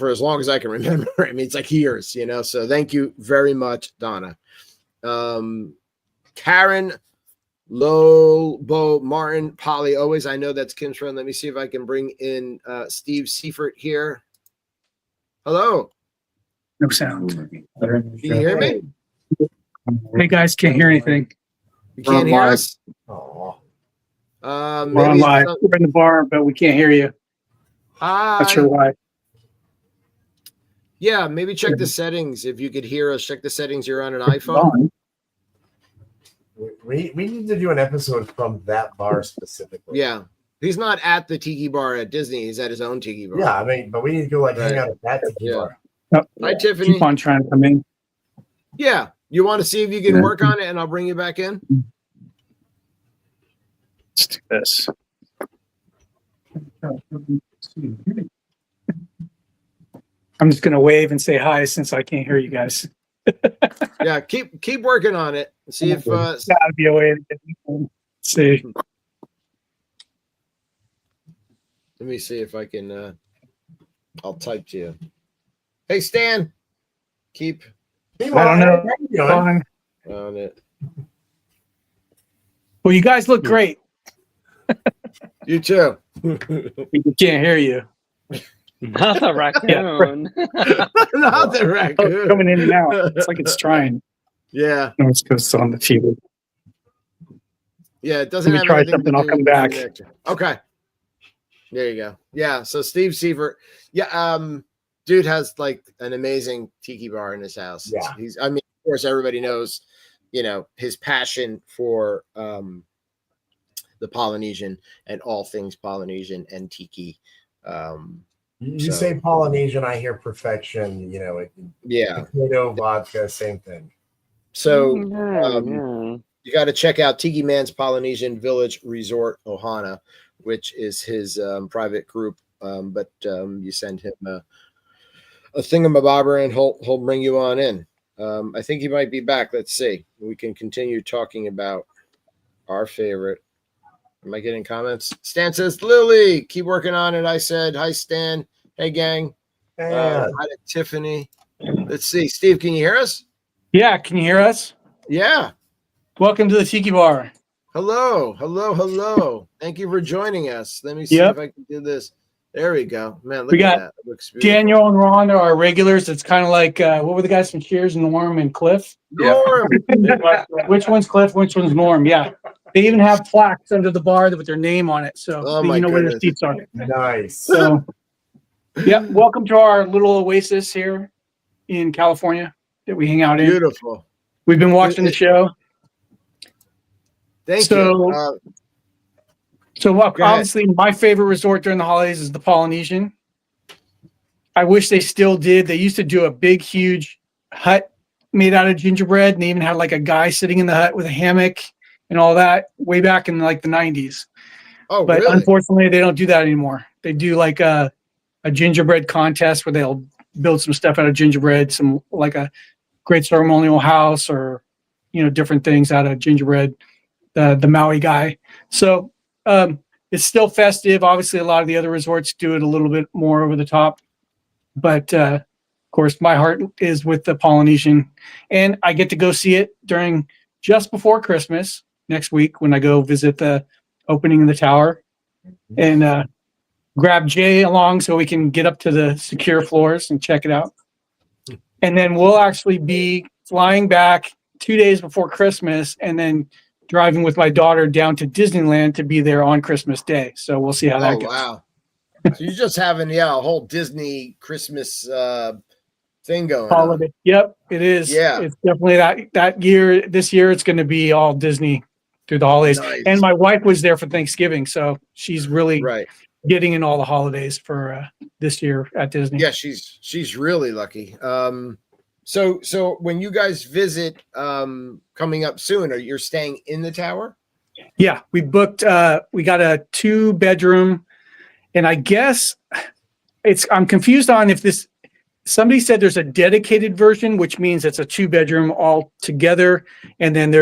as long as I can remember. I mean, it's like years, so thank you very much, Donna. Karen Lobo Martin, Polly, always. I know that's Kim's friend. Let me see if I can bring in Steve Seifert here. Hello. No sound. Can you hear me? Hey guys, can't hear anything. You can't hear us? Oh. We're on live. We're in the bar, but we can't hear you. Not sure why. Yeah, maybe check the settings. If you could hear us, check the settings. You're on an iPhone. We need to do an episode from that bar specifically. Yeah. He's not at the tiki bar at Disney. He's at his own tiki bar. Yeah, I mean, but we need to go hang out at that tiki bar. Hi, Tiffany. Keep on trying to come in. Yeah. You want to see if you can work on it and I'll bring you back in? Let's do this. I'm just gonna wave and say hi since I can't hear you guys. Yeah, keep working on it. See if Gotta be a way to get people. See. let me see if I can I'll type to you. Hey Stan, keep I don't know. How you doing? on it. Well, you guys look great. You too. We can't hear you. Not the raccoon. Not the Oh, raccoon. it's coming in and out. It's like it's trying. Yeah. No, it's because it's on the TV. Yeah, it doesn't Let me have try anything something. to I'll do come with back. the connection. Okay. There you go. Yeah. So Steve Sievert, dude has like an amazing tiki bar in his house. Yeah. I mean, of course, everybody knows, his passion for the Polynesian and all things Polynesian and tiki. You So- say Polynesian, I hear perfection. Yeah. Potato, vodka, same thing. So Yeah. you got to check out Tiki Man's Polynesian Village Resort Ohana, which is his private group. But you send him a thingamabobber and he'll bring you on in. I think he might be back. Let's see. We can continue talking about our favorite. Am I getting comments? Stan says, Lily, keep working on it. I said, hi, Stan. Hey, gang. Yeah. Hi to Tiffany. Let's see. Steve, can you hear us? Yeah, can you hear us? Yeah. Welcome to the Tiki Bar. Hello. Thank you for joining us. Let me see Yep. if I can do this. There we go. Man, look We at got that. It looks beautiful. Daniel and Ron are our regulars. It's kind of like what were the guys from Cheers? Norm and Cliff. Norm. Which one's Cliff? Which one's Norm? Yeah. They even have plaques under the bar with their name on it, so Oh, you my know where their goodness. seats are. Nice. So, yeah. Welcome to our little oasis here in California that we hang out in. Beautiful. We've been watching the show. Thank So- you. So Go ahead. obviously, my favorite resort during the holidays is the Polynesian. I wish they still did. They used to do a big, huge hut made out of gingerbread, and they even had like a guy sitting in the hut with a hammock and all that way back in like the 90s. Oh, But really? unfortunately, they don't do that anymore. They do like a gingerbread contest where they'll build some stuff out of gingerbread, some like a great ceremonial house or different things out of gingerbread. The Maui guy. So it's still festive. Obviously, a lot of the other resorts do it a little bit more over the top. But of course, my heart is with the Polynesian, and I get to go see it just before Christmas next week when I go visit the opening of the tower, and grab Jay along so we can get up to the secure floors and check it out. And then we'll actually be flying back 2 days before Christmas, and then driving with my daughter down to Disneyland to be there on Christmas Day. So we'll see how that Oh, goes. wow. So you're just having, a whole Disney Christmas thing going on. Holiday. Yep, it is. Yeah. It's definitely that year. This year, it's going to be all Disney through the holidays. Nice. And my wife was there for Thanksgiving, so she's really Right. getting in all the holidays for this year at Disney. Yeah, she's really lucky. So when you guys visit coming up soon, you're staying in the tower? Yeah, we booked. We got a 2-bedroom, and I guess I'm confused on if this. Somebody said there's a dedicated version, which means it's a 2-bedroom all together, and then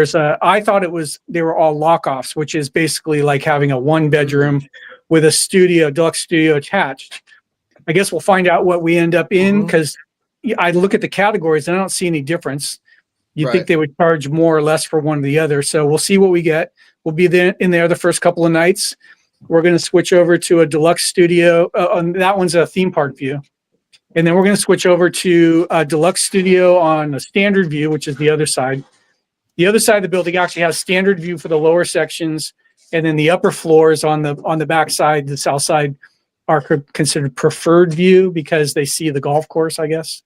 I thought they were all lockoffs, which is basically like having a 1-bedroom with a deluxe studio attached. I guess we'll find out what we end up in, because I look at the categories and I don't see any difference. You'd think Right. they would charge more or less for one or the other. So we'll see what we get. We'll be in there the first couple of nights. We're going to switch over to a deluxe studio. And that one's a theme park view. And then we're going to switch over to a deluxe studio on a standard view, which is the other side. The other side of the building actually has standard view for the lower sections. And then the upper floors on the back side, the south side, are considered preferred view because they see the golf course, I guess.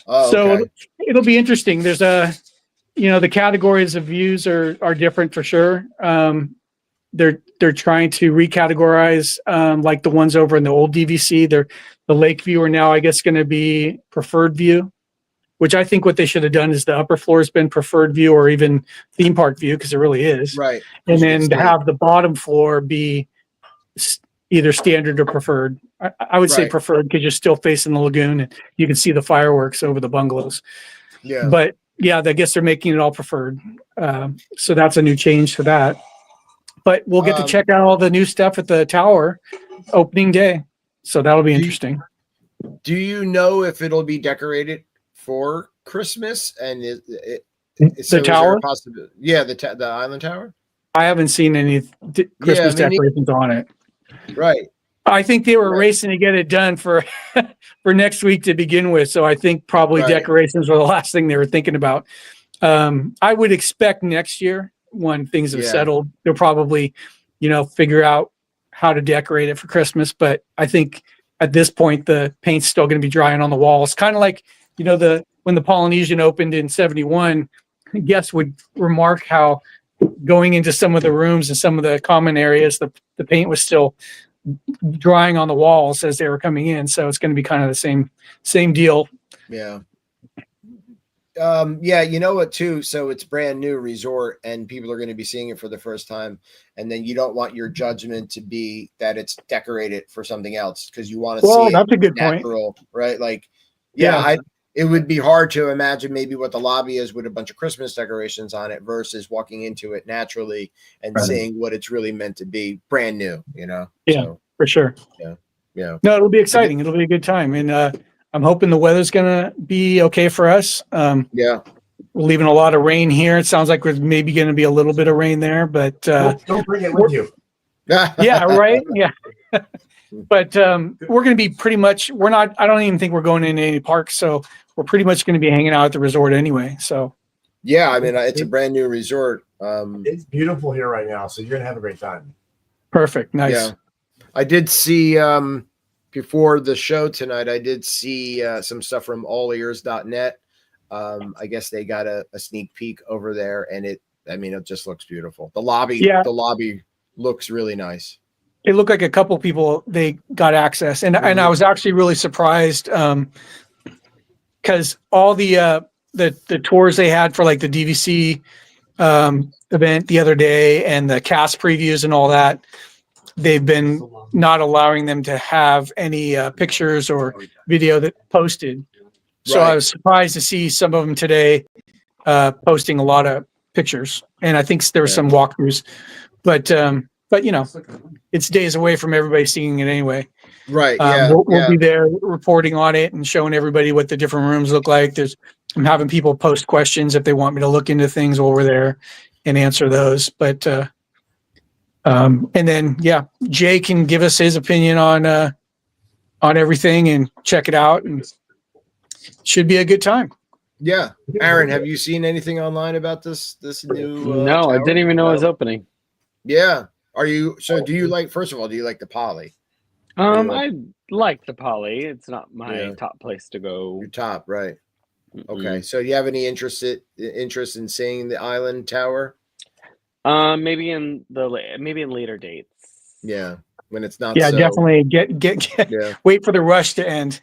Oh, So okay. it'll be interesting. There's the categories of views are different for sure. They're trying to recategorize like the ones over in the old DVC. The lake view are now, I guess, going to be preferred view, which I think what they should have done is the upper floor has been preferred view or even theme park view, because it really is. Right. And then to have the bottom floor be either standard or preferred. I would say Right. preferred because you're still facing the lagoon and you can see the fireworks over the bungalows. Yeah. But yeah, I guess they're making it all preferred. So that's a new change to that. But we'll get to check out all the new stuff at the tower opening day. So that'll be interesting. Do you know if it'll be decorated for Christmas? And The tower? Yeah, the island tower. I haven't seen any Christmas decorations on it. Right. I think they were racing to get it done for for next week to begin with. So I think probably decorations were the last thing they were thinking about. I would expect next year when things have settled, they'll probably, figure out how to decorate it for Christmas. But I think at this point, the paint's still going to be drying on the walls. Kind of like, when the Polynesian opened in 71, guests would remark how going into some of the rooms and some of the common areas, the paint was still drying on the walls as they were coming in. So it's going to be kind of the same deal. Yeah. You know what too? So it's brand new resort and people are going to be seeing it for the first time. And then you don't want your judgment to be that it's decorated for something else because you want to see that's a good natural, point. Right? Like, it would be hard to imagine maybe what the lobby is with a bunch of Christmas decorations on it versus walking into it naturally and seeing what it's really meant to be brand new, Yeah, so, for sure. Yeah. No, it'll be exciting. It'll be a good time. And I'm hoping the weather's going to be okay for us. We're leaving a lot of rain here. It sounds like there's maybe going to be a little bit of rain there, but don't bring it with you. Yeah, right. Yeah. But we're going to be pretty much, I don't even think we're going into any parks. So we're pretty much going to be hanging out at the resort anyway. So, yeah, I mean, it's a brand new resort. It's beautiful here right now. So you're going to have a great time. Perfect. Nice. Yeah. I did see, before the show tonight, I did see some stuff from allears.net. I guess they got a sneak peek over there and it just looks beautiful. The lobby looks really nice. It looked like a couple people, they got access. And I was actually really surprised because all the tours they had for like the DVC event the other day and the cast previews and all that, they've been not allowing them to have any pictures or video that posted. So I was surprised to see some of them today posting a lot of pictures. And I think there were some walkthroughs, but it's days away from everybody seeing it anyway. Right. We'll be there reporting on it and showing everybody what the different rooms look like. I'm having people post questions if they want me to look into things while we're there and answer those. But and then Jay can give us his opinion on everything and check it out, and should be a good time. Yeah, Aaron, have you seen anything online about this new? No, tower? I didn't even know it was opening. Yeah. Do you like? First of all, do you like the Poly? I like the Poly. It's not my top place to go. Your top, right? Okay. So, do you have any interest in seeing the island tower? Maybe in later dates. Yeah, when it's not. Yeah, definitely get wait for the rush to end.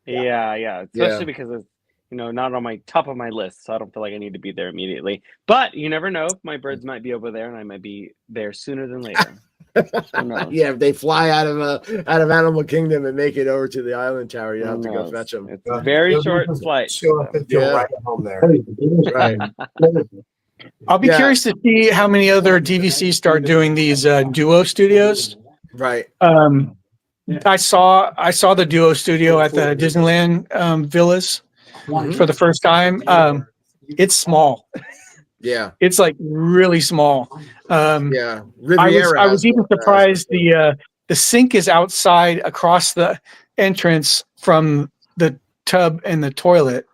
Yeah. Especially because it's not on my top of my list, so I don't feel like I need to be there immediately. But you never know. My birds might be over there, and I might be there sooner than later. Yeah, if they fly out of Animal Kingdom and make it over to the island tower, you have to go fetch them. It's a very short flight. Show up and feel right at home there. Right. I'll be curious to see how many other DVCs start doing these duo studios. Right. I saw the duo studio at the Disneyland villas for the first time. It's small. Yeah. It's like really small. Riviera I was even surprised the sink is outside across the entrance from the tub and the toilet.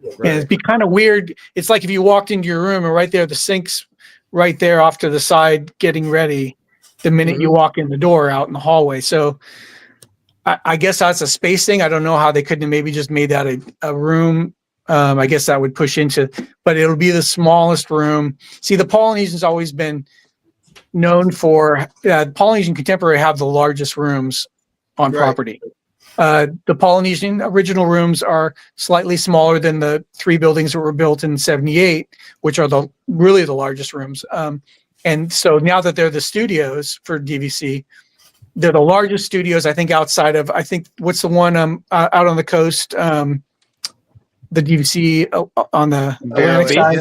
Right. And it'd be kind of weird. It's like if you walked into your room and right there, the sink's right there off to the side getting ready the minute you walk in the door out in the hallway. So I guess that's a space thing. I don't know how they couldn't have maybe just made that a room. I guess that would push into, but it'll be the smallest room. See, the Polynesian's always been known for, Polynesian Contemporary have the largest rooms on property. The Polynesian original rooms are slightly smaller than the 3 buildings that were built in 78, which are really the largest rooms. And so now that they're the studios for DVC, they're the largest studios, I think, outside of, I think, what's the one out on the coast, the DVC on the Atlantic Beach? side?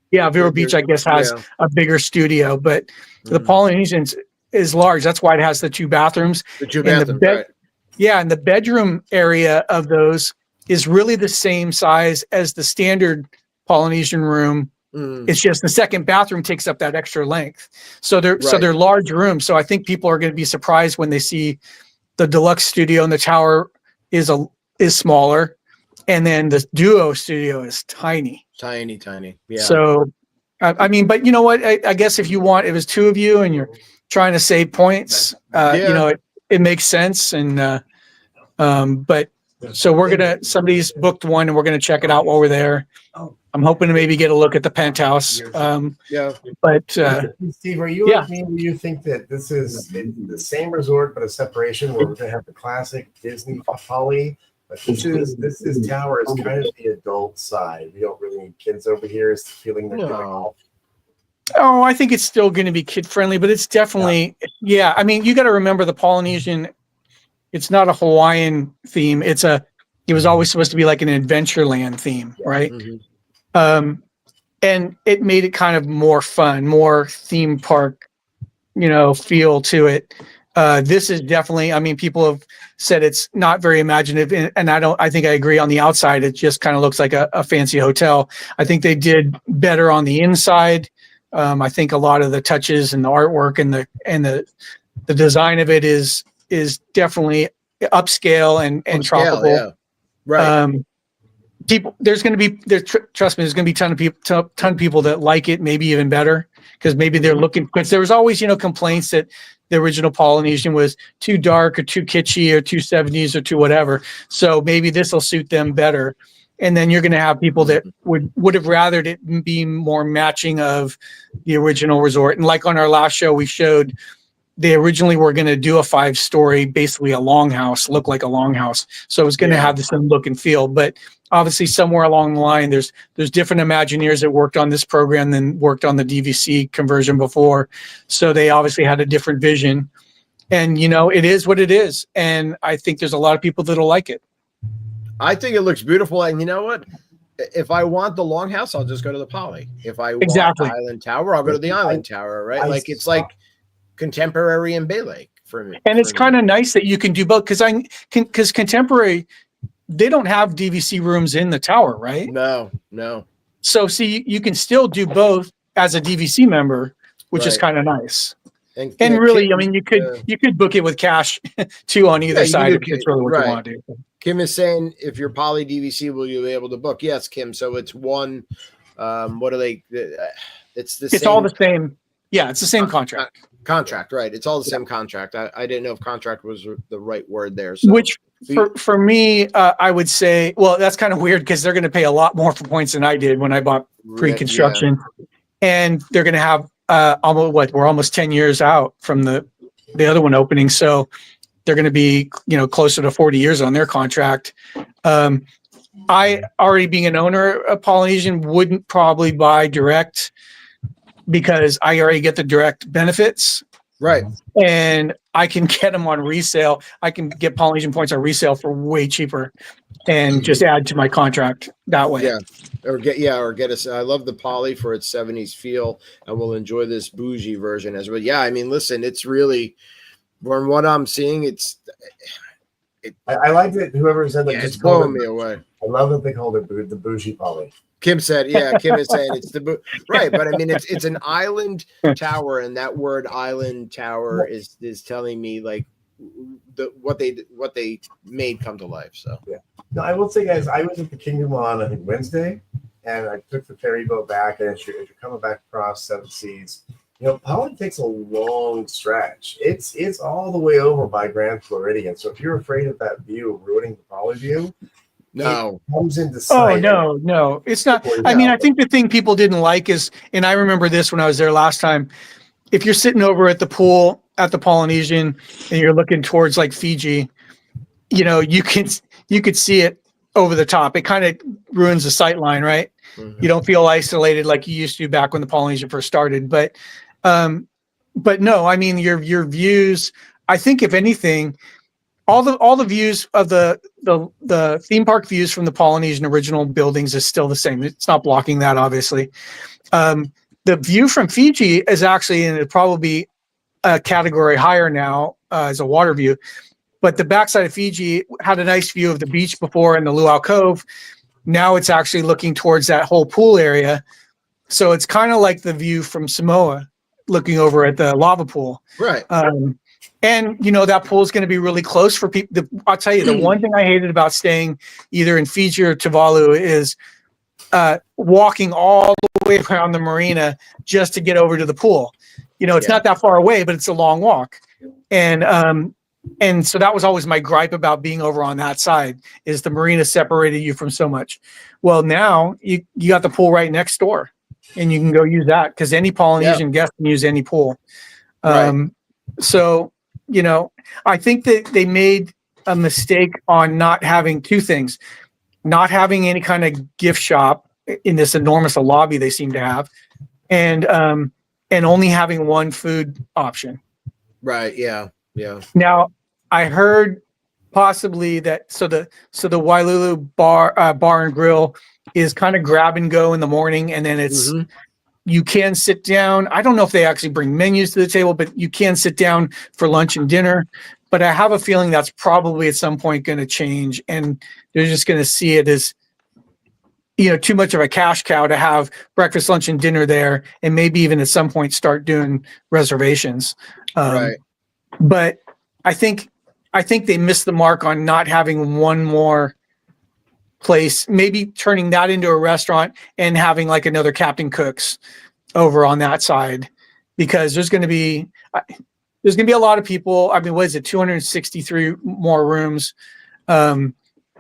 Yeah, Vero Beach, I guess, has Yeah. a bigger studio, but the Mhm. Polynesians is large. That's why it has the 2 bathrooms. The 2 And the bathrooms, bed- right? Yeah, and the bedroom area of those is really the same size as the standard Polynesian room. Mm. It's just the second bathroom takes up that extra length. So Right. they're large rooms. So I think people are going to be surprised when they see the deluxe studio and the tower is smaller, and then the duo studio is tiny. Tiny. Yeah. So I mean, but you know what? I guess if it was 2 of you and you're trying to save points, you know, it makes sense. And but so somebody's booked one and we're gonna check it out while we're there. I'm hoping to maybe get a look at the penthouse. Yeah. But Steve, are you yeah. like me? Do you think that this is the same resort but a separation where we're going to have the classic Disney Poly? But this is tower is kind of the adult side. We don't really need kids over here. Is the feeling they're going off. Oh, I think it's still going to be kid friendly, but it's definitely yeah. I mean, you got to remember the Polynesian. It's not a Hawaiian theme. It was always supposed to be like an Adventureland theme, right? Mhm. And it made it kind of more fun, more theme park, feel to it. This is definitely, I mean, people have said it's not very imaginative, and I think I agree. On the outside, it just kind of looks like a fancy hotel. I think they did better on the inside. I think a lot of the touches and the artwork and the design of it is definitely upscale and tropical. Yeah. Right. Trust me, there's going to be ton of people that like it, maybe even better, because maybe they're looking, because there was always, complaints that the original Polynesian was too dark or too kitschy or too 70s or too whatever. So maybe this will suit them better. And then you're going to have people that would have rathered it be more matching of the original resort. And like on our last show, we showed they originally were going to do a 5-story, basically a longhouse, look like a longhouse. So it was going to have the same look and feel. But obviously, somewhere along the line, there's different Imagineers that worked on this program than worked on the DVC conversion before. So they obviously had a different vision. And, it is what it is. And I think there's a lot of people that'll like it. I think it looks beautiful. And you know what? If I want the longhouse, I'll just go to the Poly. If I want the Island Tower, I'll go to the Island Tower, right? It's like Contemporary and Bay Lake for me. And it's kind of nice that you can do both, because Contemporary, they don't have DVC rooms in the tower, right? No. So see, you can still do both as a DVC member, which is kind of nice. And really, Kim, you could book it with cash too on either side if it's really what you want to do. Kim is saying, if you're Poly DVC, will you be able to book? Yes, Kim. So it's one. What are they? It's all the same. Yeah, it's the same contract. Contract, right? It's all the same contract. I didn't know if contract was the right word there. So. Which for me, I would say, well, that's kind of weird because they're going to pay a lot more for points than I did when I bought pre-construction, and they're going to have we're almost 10 years out from the other one opening, so they're going to be closer to 40 years on their contract. I already being an owner of Polynesian wouldn't probably buy direct, because I already get the direct benefits. Right. And I can get them on resale. I can get Polynesian points on resale for way cheaper and just add to my contract that way. Yeah. Or get us. I love the Poly for its 70s feel, and we'll enjoy this bougie version as well. Yeah. I mean, listen, it's really, from what I'm seeing, I liked it. Whoever said it's blowing me away. I love that they called it the bougie Poly. Kim said, Kim is saying it's right, but I mean it's an island tower, and that word island tower is telling me like what they made come to life. So No, I will say, guys, I was at the Kingdom on I think Wednesday, and I took the ferry boat back, and as you're coming back across 7 seas, Poly takes a long stretch. It's all the way over by Grand Floridian. So if you're afraid of that view ruining the Poly view, no, it comes into sight. Oh no, it's not. I mean, I think the thing people didn't like is, and I remember this when I was there last time, if you're sitting over at the pool at the Polynesian and you're looking towards like Fiji, you could see it over the top. It kind of ruins the sight line, right? Mm-hmm. You don't feel isolated like you used to back when the Polynesian first started. But no, I mean your views I think if anything, all the views of the theme park views from the Polynesian original buildings is still the same. It's not blocking that, obviously. The view from Fiji is actually in probably a category higher now as a water view. But the backside of Fiji had a nice view of the beach before and the Luau Cove. Now it's actually looking towards that whole pool area. So it's kind of like the view from Samoa, looking over at the lava pool. Right. And, that pool is going to be really close for people. I'll tell you, the one thing I hated about staying either in Fiji or Tuvalu is walking all the way around the marina just to get over to the pool. It's not that far away, but it's a long walk. And so that was always my gripe about being over on that side, is the marina separated you from so much. Well, now you got the pool right next door, and you can go use that because any Polynesian guest can use any pool. Right. So, I think that they made a mistake on not having two things, not having any kind of gift shop in this enormous lobby they seem to have, and only having one food option. Right. Yeah. Yeah. Now, I heard possibly that so the Wailulu bar and grill is kind of grab and go in the morning, and then it's you can sit down. I don't know if they actually bring menus to the table, but you can sit down for lunch and dinner. But I have a feeling that's probably at some point going to change, and they're just going to see it as too much of a cash cow to have breakfast, lunch, and dinner there, and maybe even at some point start doing reservations. Right. But I think they missed the mark on not having one more place, maybe turning that into a restaurant and having like another Captain Cook's over on that side, because there's going to be a lot of people. I mean, what is it? 263 more rooms.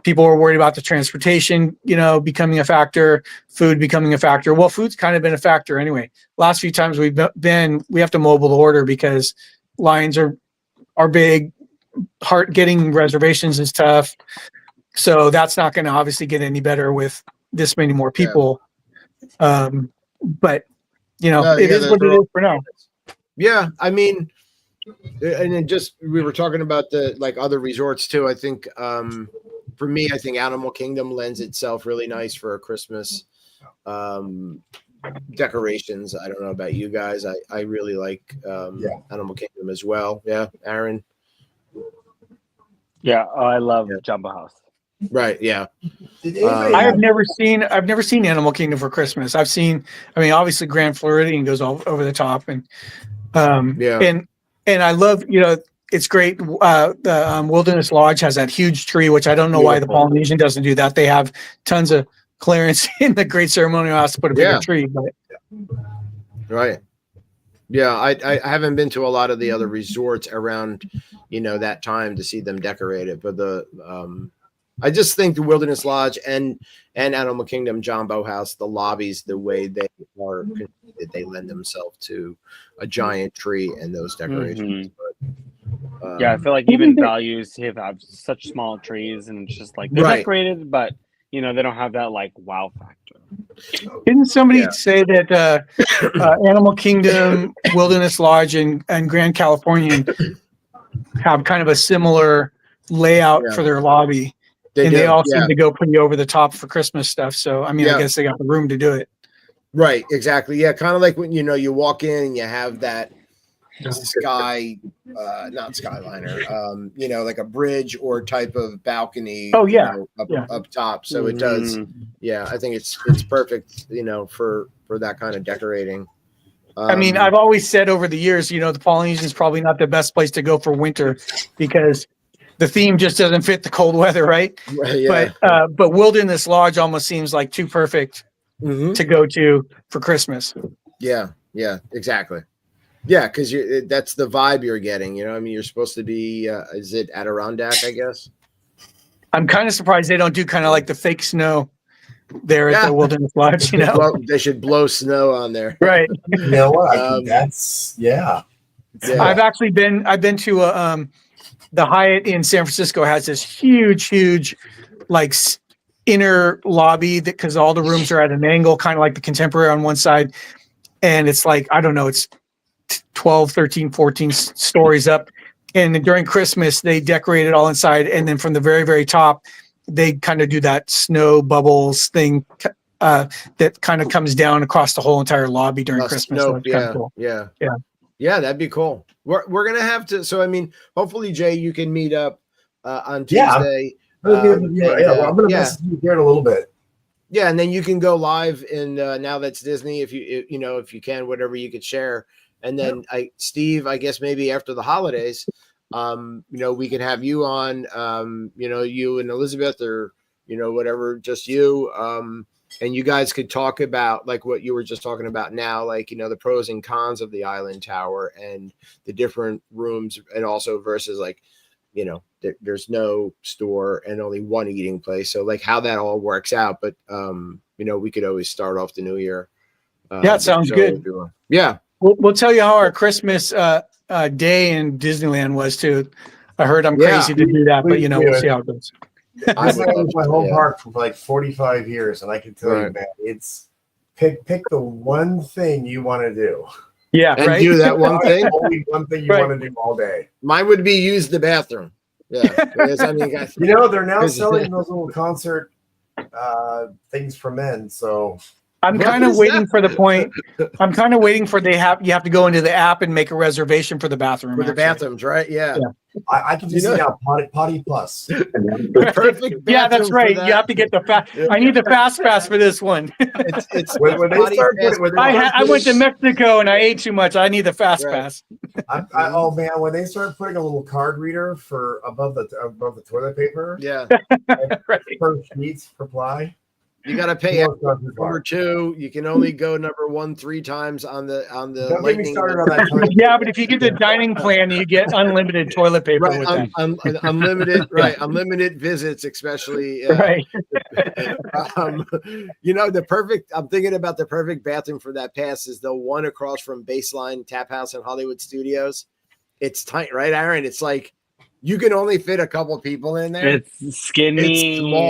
People are worried about the transportation, becoming a factor, food becoming a factor. Well, food's kind of been a factor anyway. Last few times we've been, we have to mobile order because lines are big. Getting reservations is tough. So that's not going to obviously get any better with this many more people. Yeah. But it is what it is for now. Yeah. I mean, and then we were talking about the other resorts too. I think, for me, I think Animal Kingdom lends itself really nice for a Christmas, decorations. I don't know about you guys. I really like, Animal Kingdom as well. Yeah. Aaron. Yeah. I love Jumbo House. Right. Yeah. I've never seen Animal Kingdom for Christmas. Obviously Grand Floridian goes all over the top, and I love, it's great. The Wilderness Lodge has that huge tree, which I don't know why the Polynesian doesn't do that. They have tons of clearance in the Great Ceremonial House to put a bigger tree. But right. Yeah, I haven't been to a lot of the other resorts around, that time to see them decorated. But I just think the Wilderness Lodge and Animal Kingdom Jumbo House, the lobbies, the way they are, they lend themselves to a giant tree and those decorations. But, I feel like even values have such small trees, and it's just like they're decorated, but they don't have that wow factor. Didn't somebody say that Animal Kingdom, Wilderness Lodge, and Grand Californian have kind of a similar layout for their lobby? They all seem to go pretty over the top for Christmas stuff. So, I guess they got the room to do it. Right. Exactly. Yeah. Kind of like when, you walk in and you have that sky, not skyliner, like a bridge or type of balcony. Oh, yeah. Up top. So it does. Yeah. I think it's perfect, for that kind of decorating. I've always said over the years, the Polynesian is probably not the best place to go for winter because the theme just doesn't fit the cold weather, right? Yeah. But Wilderness Lodge almost seems like too perfect to go to for Christmas. Yeah, exactly. Yeah, because that's the vibe you're getting. You're supposed to be. Is it Adirondack? I guess. I'm kind of surprised they don't do kind of like the fake snow there at the Wilderness Lodge. They should blow snow on there. Right. You know what? That's I've actually been. I've been to the Hyatt in San Francisco has this huge, inner lobby because all the rooms are at an angle, kind of like the Contemporary on one side. And it's I don't know, it's 12, 13, 14 stories up. and during Christmas they decorate it all inside, and then from the very, very top, they kind of do that snow bubbles thing that kind of comes down across the whole entire lobby during Christmas. So Nope, it's kind yeah, of cool. yeah, Yeah. yeah. That'd be cool. We're gonna have to. So I mean, hopefully, Jay, you can meet up on Yeah. Tuesday. Well, I'm gonna message you here in a little bit. Yeah, and then you can go live in Now That's Disney if you can, whatever you could share. And then Steve, I guess maybe after the holidays, we can have you on, you and Elizabeth, or whatever, just you, and you guys could talk about like what you were just talking about now, like the pros and cons of the Island Tower and the different rooms, and also versus like there's no store and only one eating place, so like how that all works out. But we could always start off the new year. Yeah, it sounds good. Yeah, we'll tell you how our Christmas day in Disneyland was too. I heard I'm crazy to do that, but we'll see how it goes. I've been my home park for like 45 years, and I can tell you, man, it's pick the one thing you want to do. Yeah, and right. do that one thing. Only one thing you want to do all day. Mine would be use the bathroom. Yeah, because, I mean, they're now selling those little concert things for men. So I'm kind of waiting for the point. I'm kind of waiting for you have to go into the app and make a reservation for the bathroom. For the bathrooms, right? Yeah. I can just see now potty plus. The perfect. Yeah, that's right. You have to get the fast. I need the fast pass for this one. It's when they start I went to Mexico and I ate too much. I need the fast pass. Oh man, when they start putting a little card reader for above the toilet paper, per sheets per ply. You got to pay number 2. You can only go number 1 3 times on the. Don't get me started on that. Yeah, but if you get the dining plan, you get unlimited toilet paper with that. Unlimited, right? Unlimited visits, especially. Right. The perfect. I'm thinking about the perfect bathroom for that pass is the one across from Baseline Tap House in Hollywood Studios. It's tight, right, Aaron? It's like. You can only fit a couple people in there. It's skinny. It's small.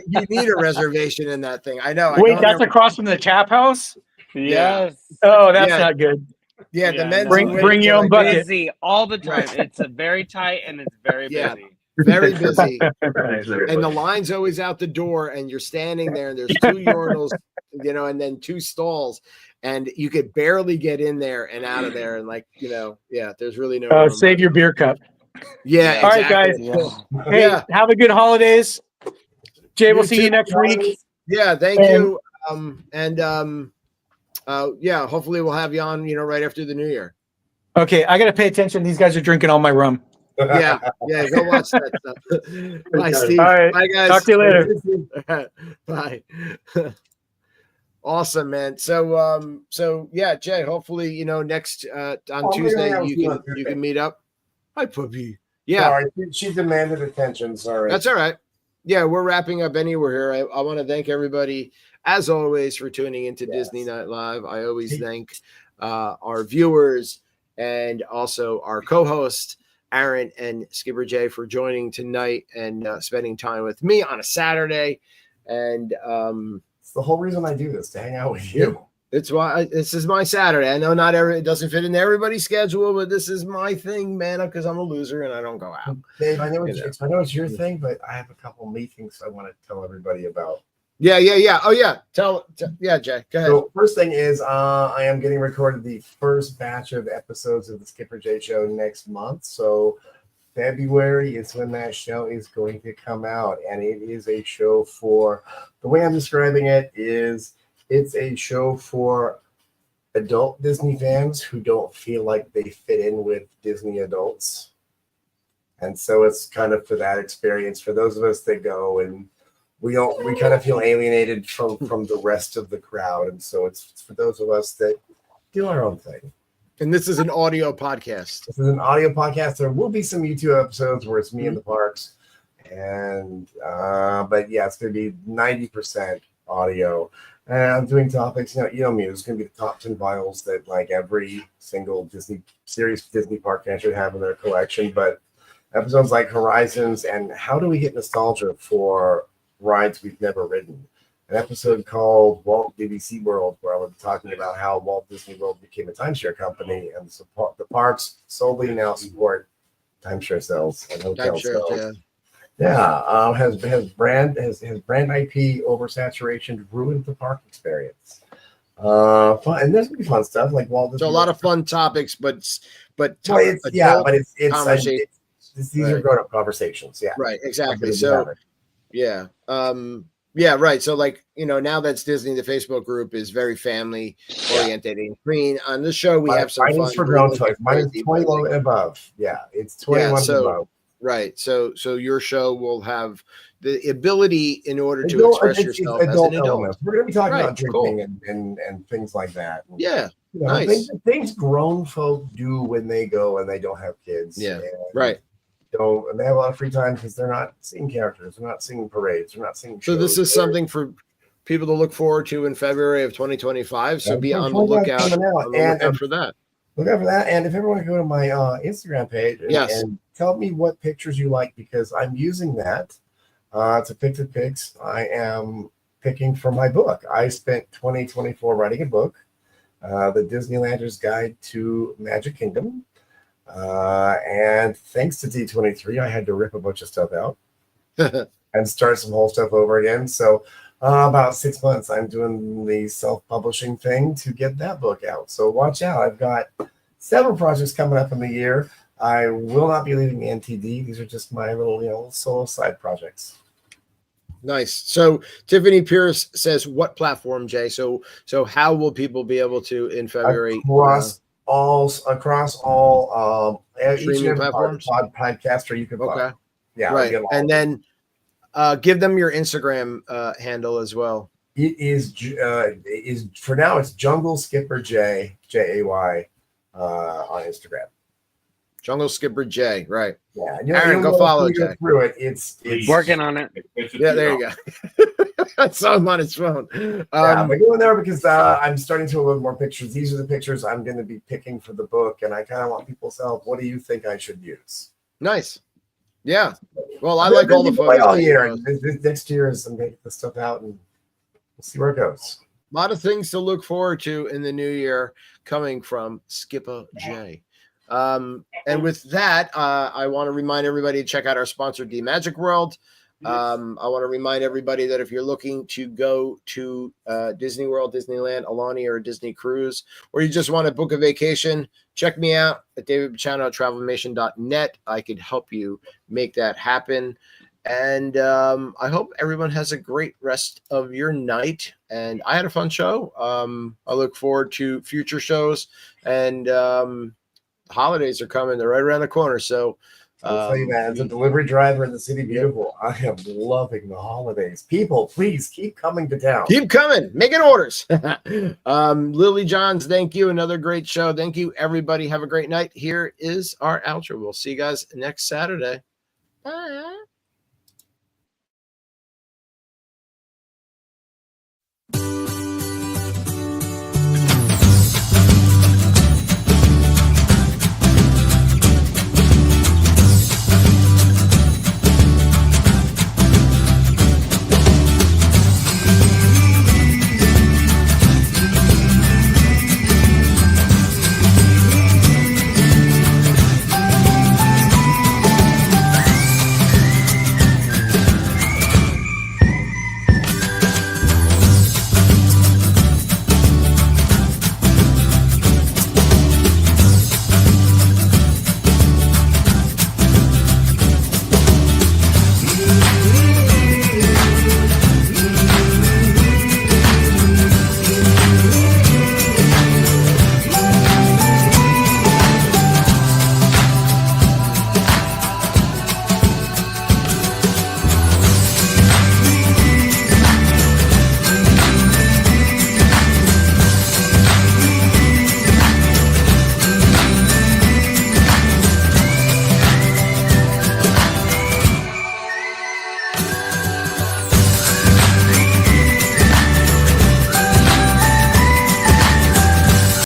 You need a reservation in that thing. I know. Wait, that's across from the Tap House? Yes. Oh, that's not good. Yeah, the men's bring your own bucket. Busy all the time. It's a very tight and it's very busy. Very busy. And the line's always out the door, and you're standing there, and there's 2 urinals, and then 2 stalls, and you could barely get in there and out of there, and there's really no. Save your beer cup. Yeah. All right, guys. Yeah. Hey, have a good holidays. Jay, we'll see you next week. Yeah, thank you. Hopefully we'll have you on, right after the new year. Okay, I got to pay attention. These guys are drinking all my rum. Yeah, go watch that stuff. Bye, Steve. All right. Bye, guys. Talk to you later. Bye. Awesome, man. So Jay, hopefully, next on Tuesday you can meet up. Hi, puppy. Yeah. Sorry, she demanded attention. Sorry. That's all right. Yeah, we're wrapping up anywhere here. I want to thank everybody, as always, for tuning into Disney Night Live. I always thank our viewers and also our co-hosts, Aaron and Skipper Jay, for joining tonight and spending time with me on a Saturday. And it's the whole reason I do this, to hang out with you. It's why this is my Saturday. I know it doesn't fit in everybody's schedule, but this is my thing, man, because I'm a loser and I don't go out. Dave, I know it's your thing, but I have a couple meetings I want to tell everybody about. Yeah. Oh, yeah. Jay, go ahead. So first thing is I am getting recorded the first batch of episodes of the Skipper J Show next month. So February is when that show is going to come out. And it is a show for, the way I'm describing it is, it's a show for adult Disney fans who don't feel like they fit in with Disney adults. And so it's kind of for that experience, for those of us that go and we kind of feel alienated from the rest of the crowd. And so it's for those of us that do our own thing. And this is an audio podcast. This is an audio podcast. There will be some YouTube episodes where it's me in the parks. And but yeah, it's going to be 90% audio. And I'm doing topics, you know me, it's going to be the top 10 vinyls that like every single Disney park fan should have in their collection. But episodes like Horizons and how do we get nostalgia for rides we've never ridden? An episode called Walt Disney World, where I was talking about how Walt Disney World became a timeshare company and the parks solely now support timeshare sales and hotel Timeshares, sales. yeah. Yeah, has brand IP oversaturation ruined the park experience? Fun, and there's gonna be fun stuff like Walt So a Disney lot World. of fun topics, but But adult it's conversation. these are Right. grown up conversations. Yeah, Right, exactly. Something to be So having. yeah. Yeah, right. So like, now that's Disney, the Facebook group is very family oriented and green. On this show, we have some Mine fun. is for We grown won't get folks. Mine is crazy, 21 but, like, and above. Yeah, it's yeah, 21 and so above. right. So your show will have the ability in order to Adult, express it's yourself as adult an adult. elements. We're going to be talking Right, about cool. drinking and things like that. And, Yeah. you know, Nice. things grown folk do when they go and they don't have kids. Yeah. And Right. and they have a lot of free time because they're not seeing characters, they're not seeing parades, they're not seeing So this shows. is something for people to look forward to in February of 2025. So be on the 2025 lookout, coming out. And for that. look out for that. And if everyone can go to my Instagram page and tell me what pictures you like, because I'm using that to pick the picks. I am picking for my book. I spent 2024 writing a book, The Disneylander's Guide to Magic Kingdom. And thanks to D23, I had to rip a bunch of stuff out and start some whole stuff over again. So about 6 months, I'm doing the self-publishing thing to get that book out. So watch out. I've got several projects coming up in the year. I will not be leaving the NTD. These are just my little, solo side projects. Nice. So Tiffany Pierce says, "What platform, Jay?" So how will people be able to in February Across all each streaming and every platforms? podcaster you can find. Okay. Yeah, Right. And then give them your Instagram handle as well. it is for now. It's Jungle Skipper J Jay on Instagram. Jungle Skipper J. Right. Yeah, Aaron, go follow Jay. through it. It's Working on it. Yeah, there you go. I saw him on his phone. Yeah, but go in there because I'm starting to load more pictures. These are the pictures I'm going to be picking for the book, and I kind of want people's help. What do you think I should use? Nice. Yeah. Well, I like all the photos. All year. This next year is I'm going to get this stuff out, and we'll see where it goes. A lot of things to look forward to in the new year coming from Skipper J. And with that, I want to remind everybody to check out our sponsor, D Magic World. I want to remind everybody that if you're looking to go to Disney World, Disneyland, Alani, or a Disney cruise, or you just want to book a vacation, check me out at davidbachano at travelmation.net. I could help you make that happen. And I hope everyone has a great rest of your night. And I had a fun show. I look forward to future shows. And holidays are coming. They're right around the corner. So I'll tell you that as a delivery driver in the city beautiful, I am loving the holidays. People, please keep coming to town. Keep coming, making orders. Lily Johns, thank you. Another great show. Thank you, everybody. Have a great night. Here is our outro. We'll see you guys next Saturday. Bye.